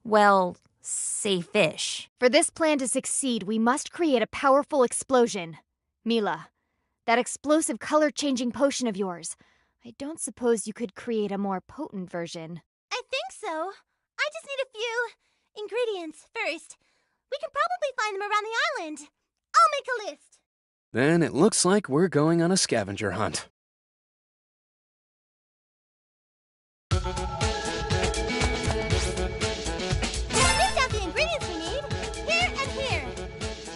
well, safe-ish. For this plan to succeed, we must create a powerful explosion. Mila, that explosive color-changing potion of yours, I don't suppose you could create a more potent version. I think so. I just need a few ingredients first. We can probably find them around the island. I'll make a list. Then it looks like we're going on a scavenger hunt. List out the ingredients we need. Here and here.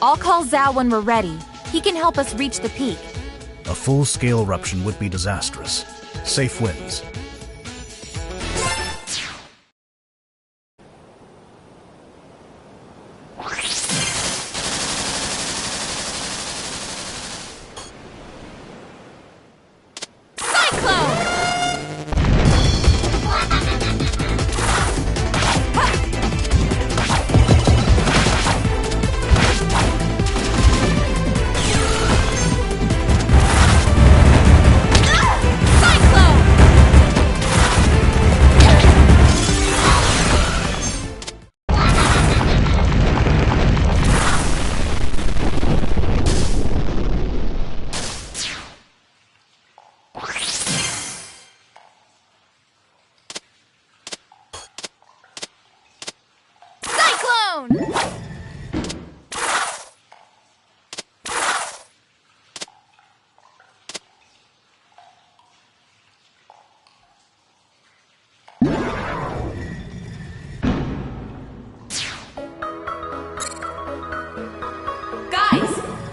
I'll call Zhao when we're ready. He can help us reach the peak. A full-scale eruption would be disastrous. Safe wins.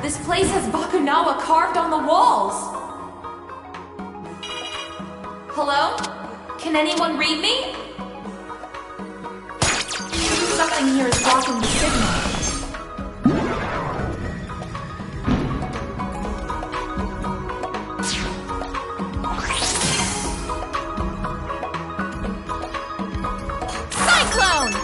This place has Bakunawa carved on the walls! Hello? Can anyone read me? Something here is blocking the signal. Cyclone!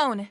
alone!